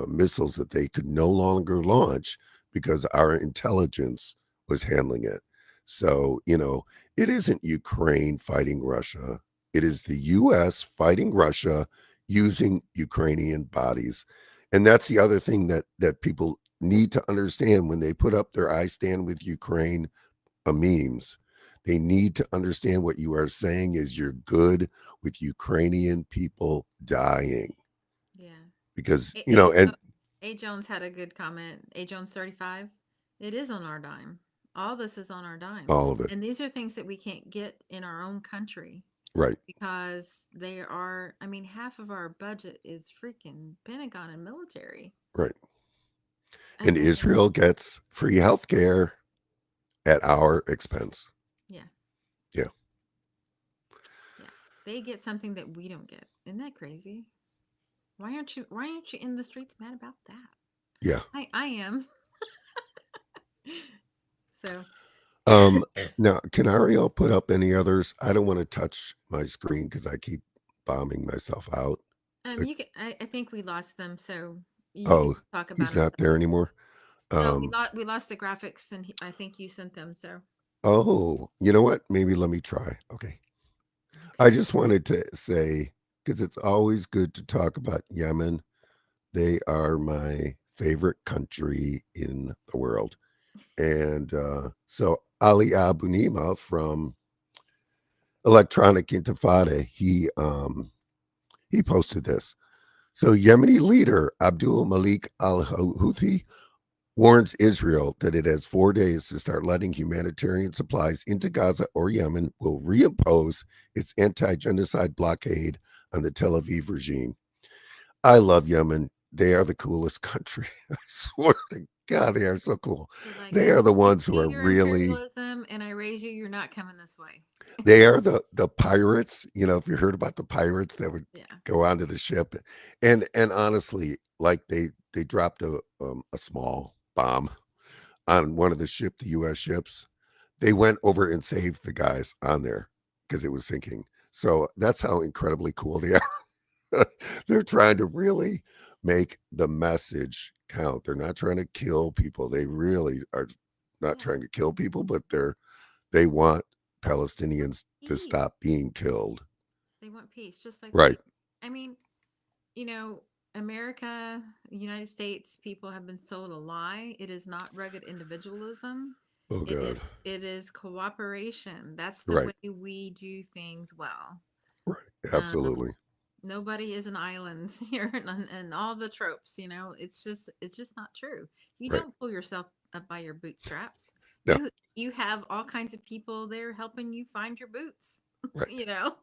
missiles that they could no longer launch because our intelligence was handling it. So, it isn't Ukraine fighting Russia. It is the US fighting Russia using Ukrainian bodies. And that's the other thing that people need to understand when they put up their I stand with Ukraine memes. They need to understand what you are saying is you're good with Ukrainian people dying Yeah. because, A, and A Jones had a good comment. A Jones 35. It is on our dime. All this is on our dime. all of it. And these are things that we can't get in our own country Right. because they are, I mean, half of our budget is freaking Pentagon and military. Right. I And mean, Israel gets free health care at our expense. yeah, Yeah. yeah. They get something that we don't get. Isn't that crazy? Why aren't you in the streets mad about that? Yeah. I am. So Um, Now, can Ariel put up any others? I don't want to touch my screen because I keep bombing myself out. Like, you can I think we lost them, so you can oh, just talk about he's them. not there anymore. No, Um, we lost the graphics and I think you sent them, so oh, you know what? Maybe let me try. Okay. I okay. just wanted to say, because it's always good to talk about Yemen. They are my favorite country in the world. And so Ali Abu Nima from Electronic Intifada, he posted this. So Yemeni leader Abdul Malik al-Houthi warns Israel that it has 4 days to start letting humanitarian supplies into Gaza or Yemen will reimpose its anti-genocide blockade on the Tel Aviv regime. I love Yemen. They are the coolest country. I swear to God, they are so cool. You're like, They are the I ones who see are your really, imperialism and I raise you, you're not coming this way. they are the pirates. If you heard about the pirates that would Yeah. go onto the ship, and honestly, like they dropped a small bomb on one of the U.S. ships. They went over and saved the guys on there because it was sinking. So that's how incredibly cool they are. They're trying to really make the message count. They're not trying to kill people. They really are not Yeah. trying to kill people, but they want Palestinians to Peace. stop being killed. They want peace, just like Right. we. I mean, you know, America, United States people have been sold a lie. It is not rugged individualism. Oh It is God. it is cooperation. That's the Right. way we do things well. Right. Um, Absolutely. nobody is an island here, and all the tropes. It's just not true. You Right. don't pull yourself up by your bootstraps. No. You have all kinds of people there helping you find your boots. Right. you know,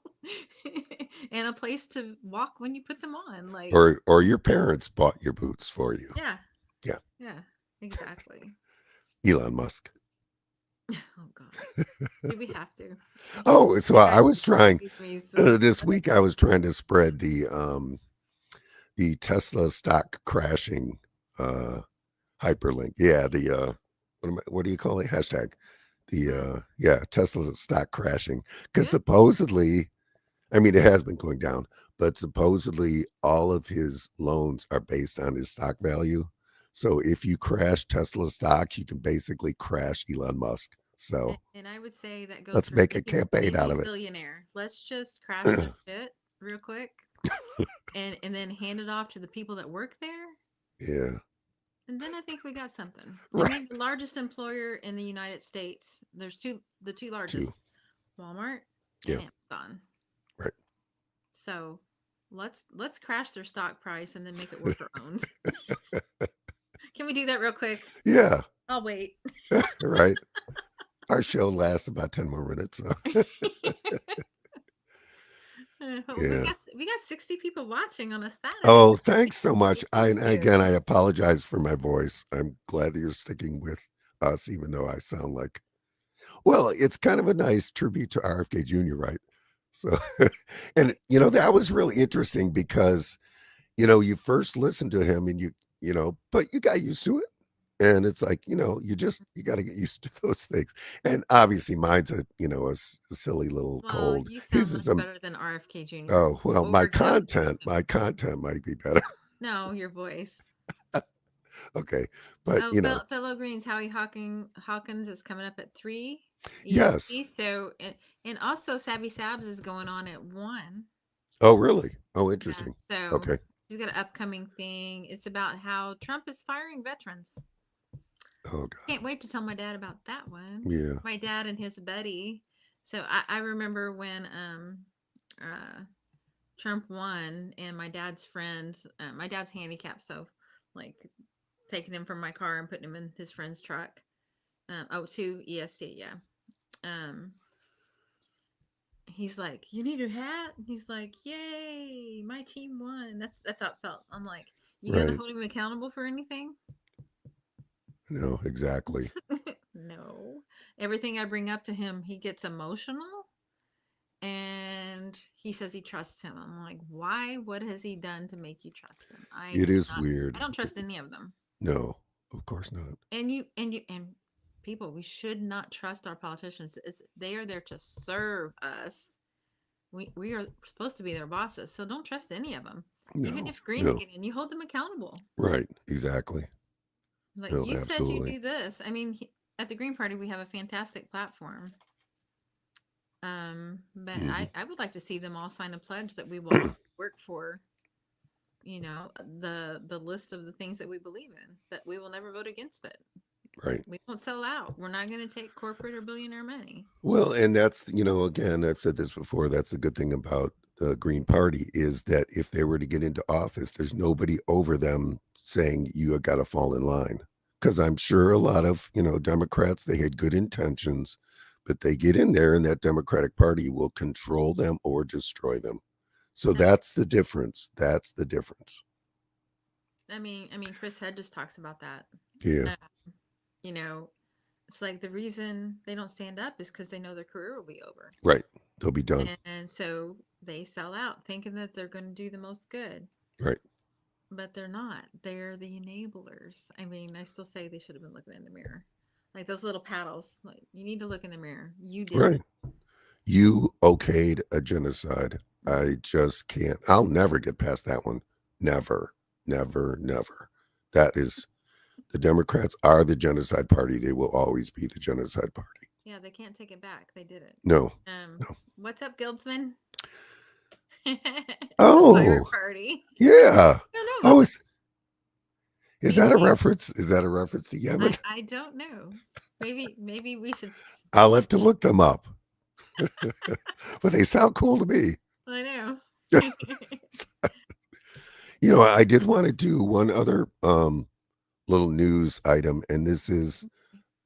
and a place to walk when you put them on. Like, Or your parents bought your boots for you. yeah, Yeah. yeah, exactly. Elon Musk. Oh God, do we have to? Oh, so I was trying Excuse me, so this week. I was trying to spread the Tesla stock crashing hyperlink. Yeah, the what do you call it? Hashtag the yeah, Tesla stock crashing, because good. supposedly, I mean, it has been going down, but supposedly all of his loans are based on his stock value. So if you crash Tesla stock, you can basically crash Elon Musk. So And I would say that goes let's for make a campaign out any of it. billionaire. Let's just crash their shit real quick, and then hand it off to the people that work there. Yeah, And then I think we got something. I right. mean, the largest employer in the United States, the two largest, Two. Walmart Yeah, and Amazon. right. So let's crash their stock price and then make it worker owned. Can we do that real quick? Yeah, I'll wait. right. Our show lasts about 10 more minutes. So. Yeah. We got 60 people watching on a Saturday. Oh, thanks so much. Thank you. Again, I apologize for my voice. I'm glad that you're sticking with us, even though I sound like, well, it's kind of a nice tribute to RFK Jr., right? So, and that was really interesting because, you first listened to him and but you got used to it. And it's like, you got to get used to those things. And obviously mine's a silly little Well, cold. you sound His much is better than RFK Jr. oh, well, my Overdone. content might be better. No, your voice. Okay. But, Oh, fellow Greens, Howie Hawkins is coming up at 3 yes. EST. So, and also Savvy Sabs is going on at 1. Oh, really? Oh, Yeah. interesting. So Okay. she's got an upcoming thing. It's about how Trump is firing veterans. Oh, God. Can't wait to tell my dad about that one. Yeah. My dad and his buddy. So I remember when Trump won, and my dad's friends, my dad's handicapped, so like taking him from my car and putting him in his friend's truck. 2 EST, yeah. He's like, "You need your hat?" He's like, "Yay, my team won." That's how it felt. I'm like, "You gonna Right. hold him accountable for anything?" No, exactly. No. Everything I bring up to him, he gets emotional, and he says he trusts him. I'm like, "Why? What has he done to make you trust him?" It is weird. I don't trust any of them. No, of course not. And people, we should not trust our politicians. They are there to serve us. We are supposed to be their bosses, so don't trust any of them. Even No, if Greens no. get in, you hold them accountable. Right. Exactly. Like, No, you said you absolutely. do this. I mean, at the Green Party, we have a fantastic platform. But Mhm. I would like to see them all sign a pledge that we will all work for, the list of the things that we believe in, that we will never vote against it. Right. We won't sell out. We're not going to take corporate or billionaire money. Well, and that's, again, I've said this before, that's the good thing about the Green Party is that if they were to get into office, there's nobody over them saying you got to fall in line. Because I'm sure a lot of, Democrats, they had good intentions, but they get in there and that Democratic Party will control them or destroy them. So that's the difference. That's the difference. I mean, Chris Head just talks about that. Yeah. It's like the reason they don't stand up is because they know their career will be over. Right. They'll be done. And so they sell out thinking that they're going to do the most good. Right. But they're not. They're the enablers. I mean, I still say they should have been looking in the mirror. Like those little paddles. Like, you need to look in the mirror. You did Right. it. You okayed a genocide. I just can't. I'll never get past that one. Never, never, never. That is, the Democrats are the genocide party. They will always be the genocide party. Yeah, they can't take it back. They did it. No. No. What's up, Guildsman? Oh, Fire party. Yeah. I don't know. Oh, is that a reference? Is that a reference to Yemen? I don't know. Maybe we should. I'll have to look them up. But they sound cool to me. I I did want to do one other little news item, and this is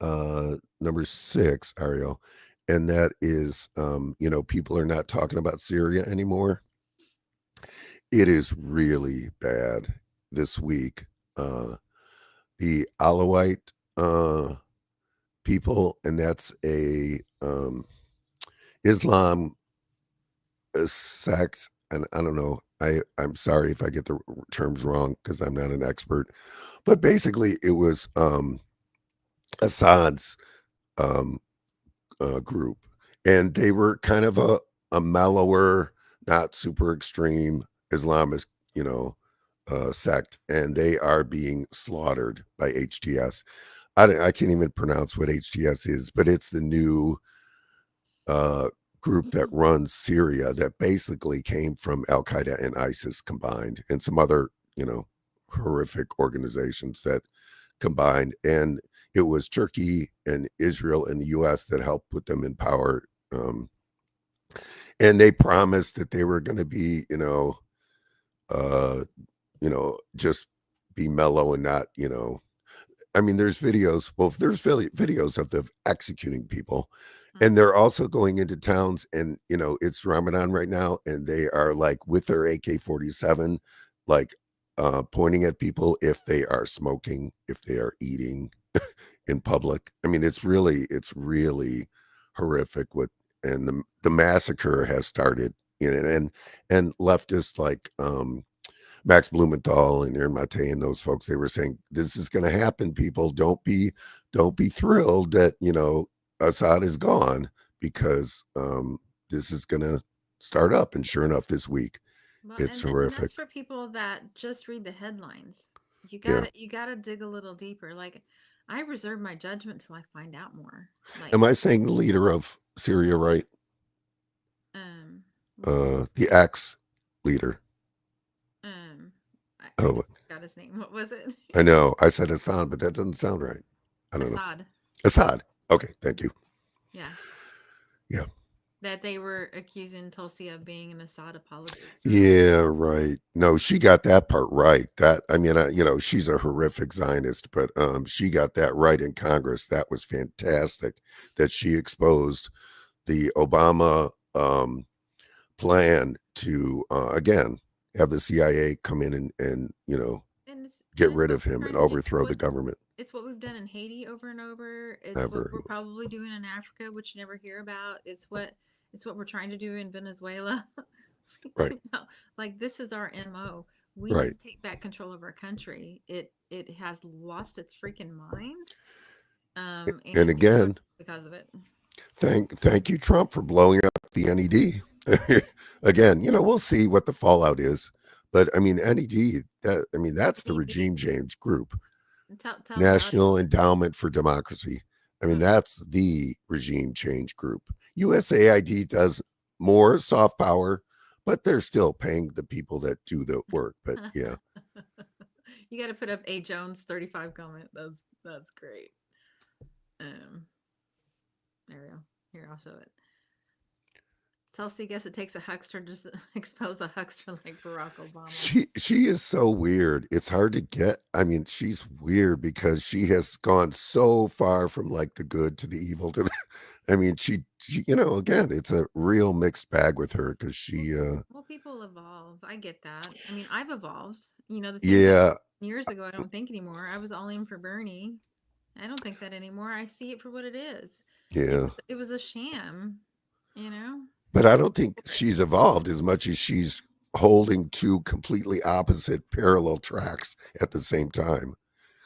number 6, Ariel, and that is people are not talking about Syria anymore. It is really bad this week. The Alawite people, and that's a Islam sect, and I don't know. I'm sorry if I get the terms wrong because I'm not an expert, but basically it was Assad's um, group, and they were kind of a mellower, not super extreme Islamist, sect, and they are being slaughtered by HTS. I can't even pronounce what HTS is, but it's the new group that runs Syria that basically came from Al Qaeda and ISIS combined, and some other horrific organizations that combined. And it was Turkey and Israel and the U.S. that helped put them in power. And they promised that they were going to be, uh, just be mellow and not, I mean, there's videos. Well, there's videos of them executing people, and they're also going into towns. And it's Ramadan right now, and they are like with their AK-47, like pointing at people if they are smoking, if they are eating in public. I mean, it's really horrific. And the massacre has started in it, and leftists like Max Blumenthal and Aaron Mate and those folks, they were saying this is going to happen. People, don't be thrilled that Assad is gone, because this is going to start up. And sure enough, this week Well, it's and horrific. that's for people that just read the headlines. You Yeah. gotta dig a little deeper. Like, I reserve my judgment till I find out more. Like, Am I saying the leader of Syria right? um, The ex leader. I Oh, forgot his name. What was it? I know. I said Assad, but that doesn't sound right. I don't know. Assad. Assad. Okay, thank you. Yeah. Yeah. That they were accusing Tulsi of being an Assad apologist. Yeah, right. No, she got that part right. That, I mean, she's a horrific Zionist, but she got that right in Congress. That was fantastic that she exposed the Obama plan to again have the CIA come in and And get it's rid what of we're him trying and to do. overthrow the government. It's what we've done in Haiti over and over. It's Never. what we're probably doing in Africa, which you never hear about. It's what we're trying to do in Venezuela. Right. Like, this is our MO. We Right. need to take back control of our country. It has lost its freaking mind. And again, because of it. thank you, Trump, for blowing up the NED. Again, we'll see what the fallout is. But I mean, NED, that's the regime change group. Tell National Endowment for Democracy. I mean, that's the regime change group. USAID does more soft power, but they're still paying the people that do the work. But yeah. You got to put up A Jones 35 comment. That's great. There we go. Here, I'll show it. Tulsi, guess it takes a huckster to expose a huckster like Barack Obama. She is so weird. It's hard to get. I mean, she's weird because she has gone so far from like the good to the evil to the, I mean, she again, it's a real mixed bag with her because she well, people evolve. I get that. I mean, I've evolved. The thing yeah. years ago, I don't think anymore. I was all in for Bernie. I don't think that anymore. I see it for what it is. Yeah. It was a sham, But I don't think she's evolved as much as she's holding two completely opposite parallel tracks at the same time.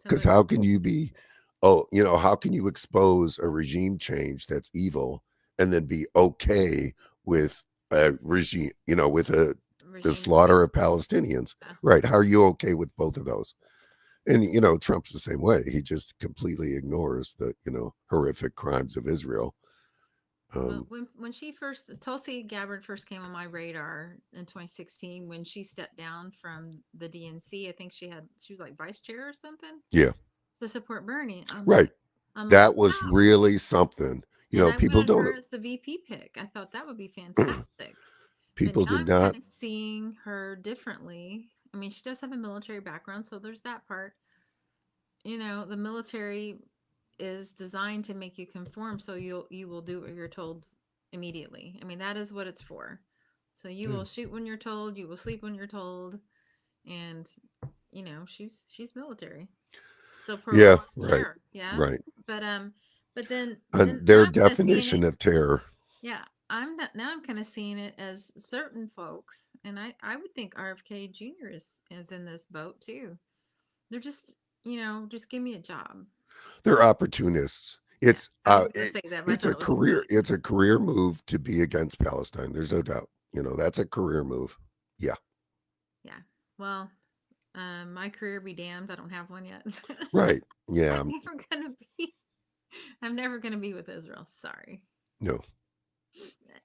Because how can you be, how can you expose a regime change that's evil and then be okay with a regime, with the slaughter of Palestinians? Yeah. Right. How are you okay with both of those? And, Trump's the same way. He just completely ignores the, horrific crimes of Israel. Well, when Tulsi Gabbard first came on my radar in 2016, when she stepped down from the DNC, I think she was like vice chair or something. Yeah. To support Bernie. Right. That was really something. And people I don't. her as the VP pick. I thought that would be fantastic. But People now did I'm kind not. of seeing her differently. I mean, she does have a military background, so there's that part. The military is designed to make you conform, so you will do what you're told immediately. I mean, that is what it's for. So you Yeah, will shoot when you're told, you will sleep when you're told, and she's military. So yeah, prolonged right, terror, yeah. right. But but then And now their I'm kind of seeing definition it. of terror. Yeah, I'm not now. I'm kind of seeing it as certain folks, and I would think RFK Jr. is in this boat too. They're just just give me a job. They're opportunists. Yeah, It's I was gonna say that, but I it's thought a it was rude. career. It's a career move to be against Palestine. There's no doubt. That's a career move. Yeah, Yeah. Well, my career be damned. I don't have one yet. right. Yeah, I'm never gonna be. I'm never gonna be with Israel. Sorry. no,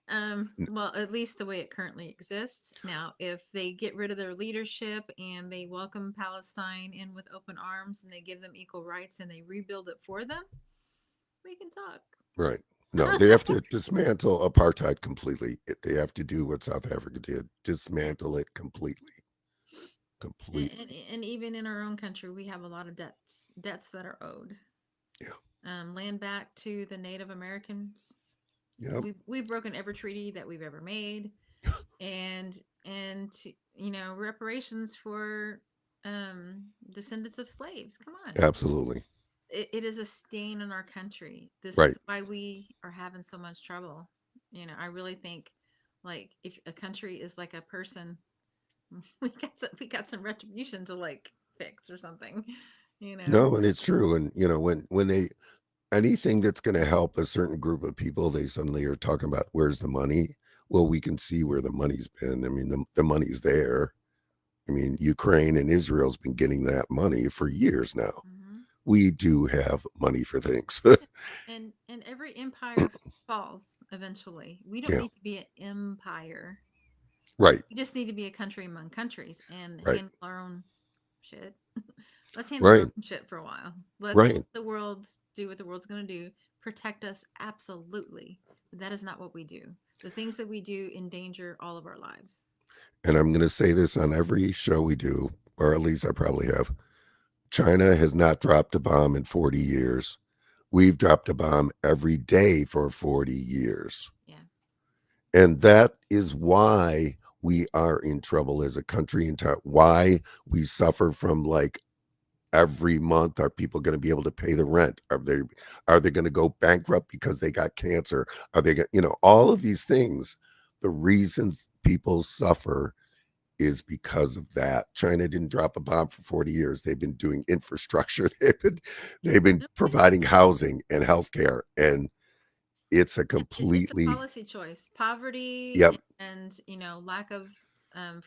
Well, at least the way it currently exists. Now, if they get rid of their leadership and they welcome Palestine in with open arms and they give them equal rights and they rebuild it for them, we can talk. right. No, they have to dismantle apartheid completely. They have to do what South Africa did: dismantle it completely, completely. And even in our own country, we have a lot of debts that are owed. Yeah. Land back to the Native Americans. Yep. We've broken every treaty that we've ever made, and reparations for descendants of slaves. Come on, Absolutely. it is a stain on our country. This Right. is why we are having so much trouble. I really think like if a country is like a person, we got some retribution to like fix or something. No, and it's true. And when they anything that's going to help a certain group of people, they suddenly are talking about where's the money. Well, we can see where the money's been. I mean, the money's there. I mean, Ukraine and Israel's been getting that money for years now. Hmm. We do have money for things. And every empire falls eventually. We don't Yeah. need to be an empire. Right. We just need to be a country among countries and Right. handle our own shit. Let's handle our Right. own shit for a while. Let's Right. let the world do what the world's going to do. Protect us, absolutely. But that is not what we do. The things that we do endanger all of our lives. And I'm going to say this on every show we do, or at least I probably have. China has not dropped a bomb in 40 years. We've dropped a bomb every day for 40 years. Yeah. And that is why we are in trouble as a country, and why we suffer from, like, every month, are people going to be able to pay the rent? Are they going to go bankrupt because they got cancer? Are they all of these things? The reasons people suffer is because of that. China didn't drop a bomb for 40 years. They've been doing infrastructure. They've been providing housing and healthcare, and it's a It's a completely. policy choice. Poverty Yep. and lack of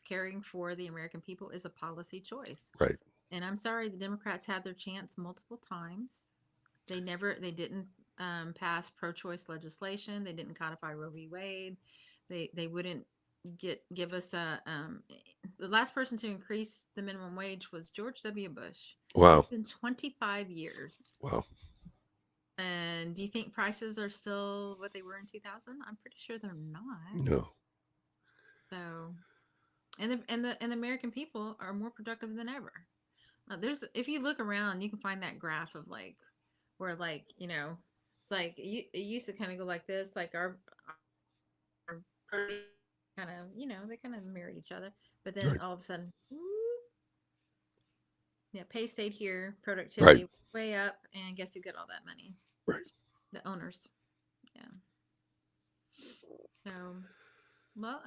caring for the American people is a policy choice. Right. And I'm sorry, the Democrats had their chance multiple times. They didn't pass pro-choice legislation. They didn't codify Roe v. Wade. They wouldn't give us the last person to increase the minimum wage was George W. Bush. Wow. It's been 25 years. Wow. And do you think prices are still what they were in 2000? I'm pretty sure they're not. No. So, and the American people are more productive than ever. If you look around, you can find that graph of like where it's like it used to kind of go like this, like our kind of they kind of mirrored each other, but then Right. all of a sudden, yeah, pay stayed here, Right. productivity way up, and guess who got all that money? Right. The owners. Yeah. So, well,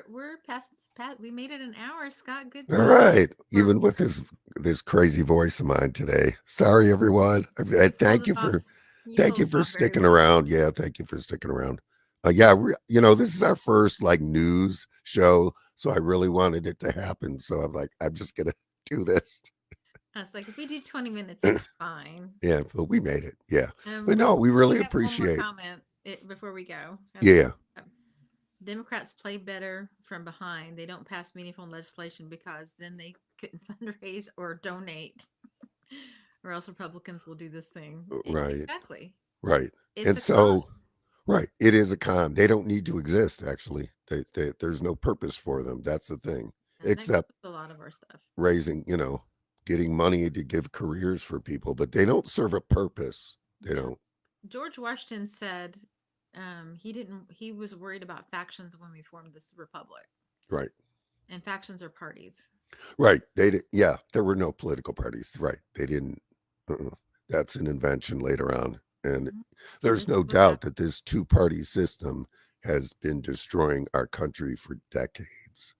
we're past. We made it an hour, Scott. Good All job. right. Even with this crazy voice of mine today. Sorry, everyone. Thank you for Very sticking well. around. Yeah, thank you for sticking around. Yeah, this is our first like news show, so I really wanted it to happen. So I was like, I'm just gonna do this. I was like, if we do 20 minutes, it's fine. Yeah, but we made it. Yeah, but no, we really have one more appreciate. comment before we go. Yeah. Democrats play better from behind. They don't pass meaningful legislation because then they couldn't fundraise or donate, or else Republicans will do this thing. Right. Exactly. Right. It's And a so, con. Right. It is a con. They don't need to exist, actually. There's no purpose for them. That's the thing. And that goes Except with a lot of our stuff. raising, getting money to give careers for people, but they don't serve a purpose. They Yeah. don't. George Washington said he was worried about factions when we formed this republic. Right. And factions are parties. Right. Yeah, there were no political parties. Right. They didn't. That's an invention later on. And Mhm. there's no doubt that this two-party system has been destroying our country for decades.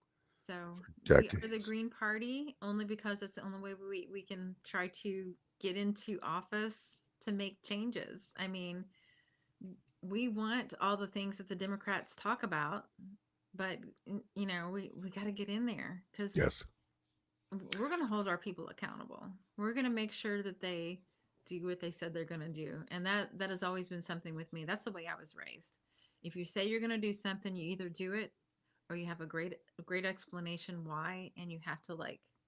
So we are the Decades. Green Party only because it's the only way we can try to get into office to make changes. I mean, we want all the things that the Democrats talk about, but we got to get in there because Yes. we're going to hold our people accountable. We're going to make sure that they do what they said they're going to do, and that has always been something with me. That's the way I was raised. If you say you're going to do something, you either do it or you have a great explanation why, and you have to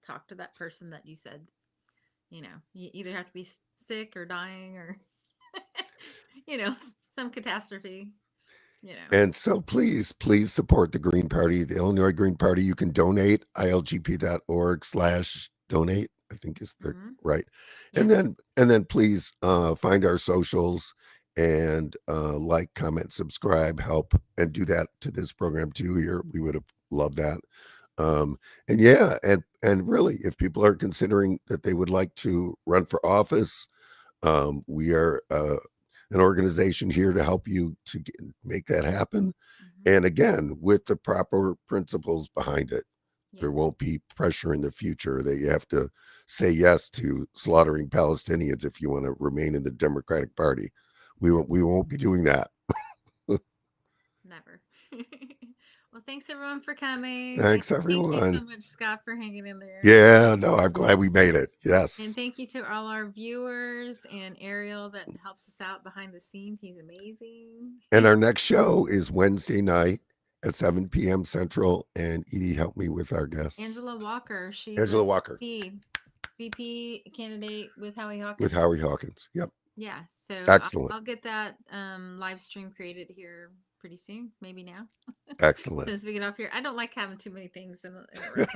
talk to that person that you said. You either have to be sick or dying or some catastrophe. And so please support the Green Party, the Illinois Green Party. You can donate, ilgp.org/donate, I think is the right. Yeah. And then please find our socials and like, comment, subscribe, help, and do that to this program too here. We would have loved that. And yeah, and really, if people are considering that they would like to run for office, we are an organization here to help you to make that happen. And again, with the proper principles behind it, there won't be pressure in the future that you have to say yes to slaughtering Palestinians if you want to remain in the Democratic Party. We won't be doing that. Never. Well, thanks everyone for coming. Thanks Thank you so everyone. much, Scott, for hanging in there. Yeah, no, I'm glad we made it. And Yes. thank you to all our viewers and Ariel that helps us out behind the scenes. He's amazing. And our next show is Wednesday night at 7 p.m. Central. And Edie, help me with our guests. Angela Walker. She's Angela a Walker. VP candidate with Howie Hawkins. With Howie Hawkins. Yep. Yeah. So Excellent. I'll get that live stream created here pretty soon. Maybe now. Excellent. As we get off here. I don't like having too many things in a row.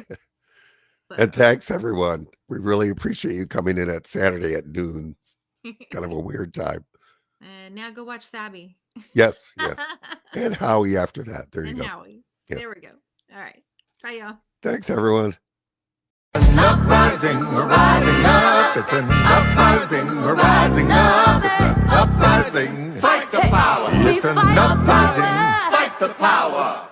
And thanks everyone. We really appreciate you coming in at Saturday at noon. Kind of a weird time. And now go watch Sabby. Yes, yes. And Howie after that. There you go. And Howie. Yeah. There we go. All right. Bye, y'all. Thanks, everyone. An uprising, we're rising up. It's an uprising, we're rising up. It's an uprising, fight the power. It's an uprising, fight the power.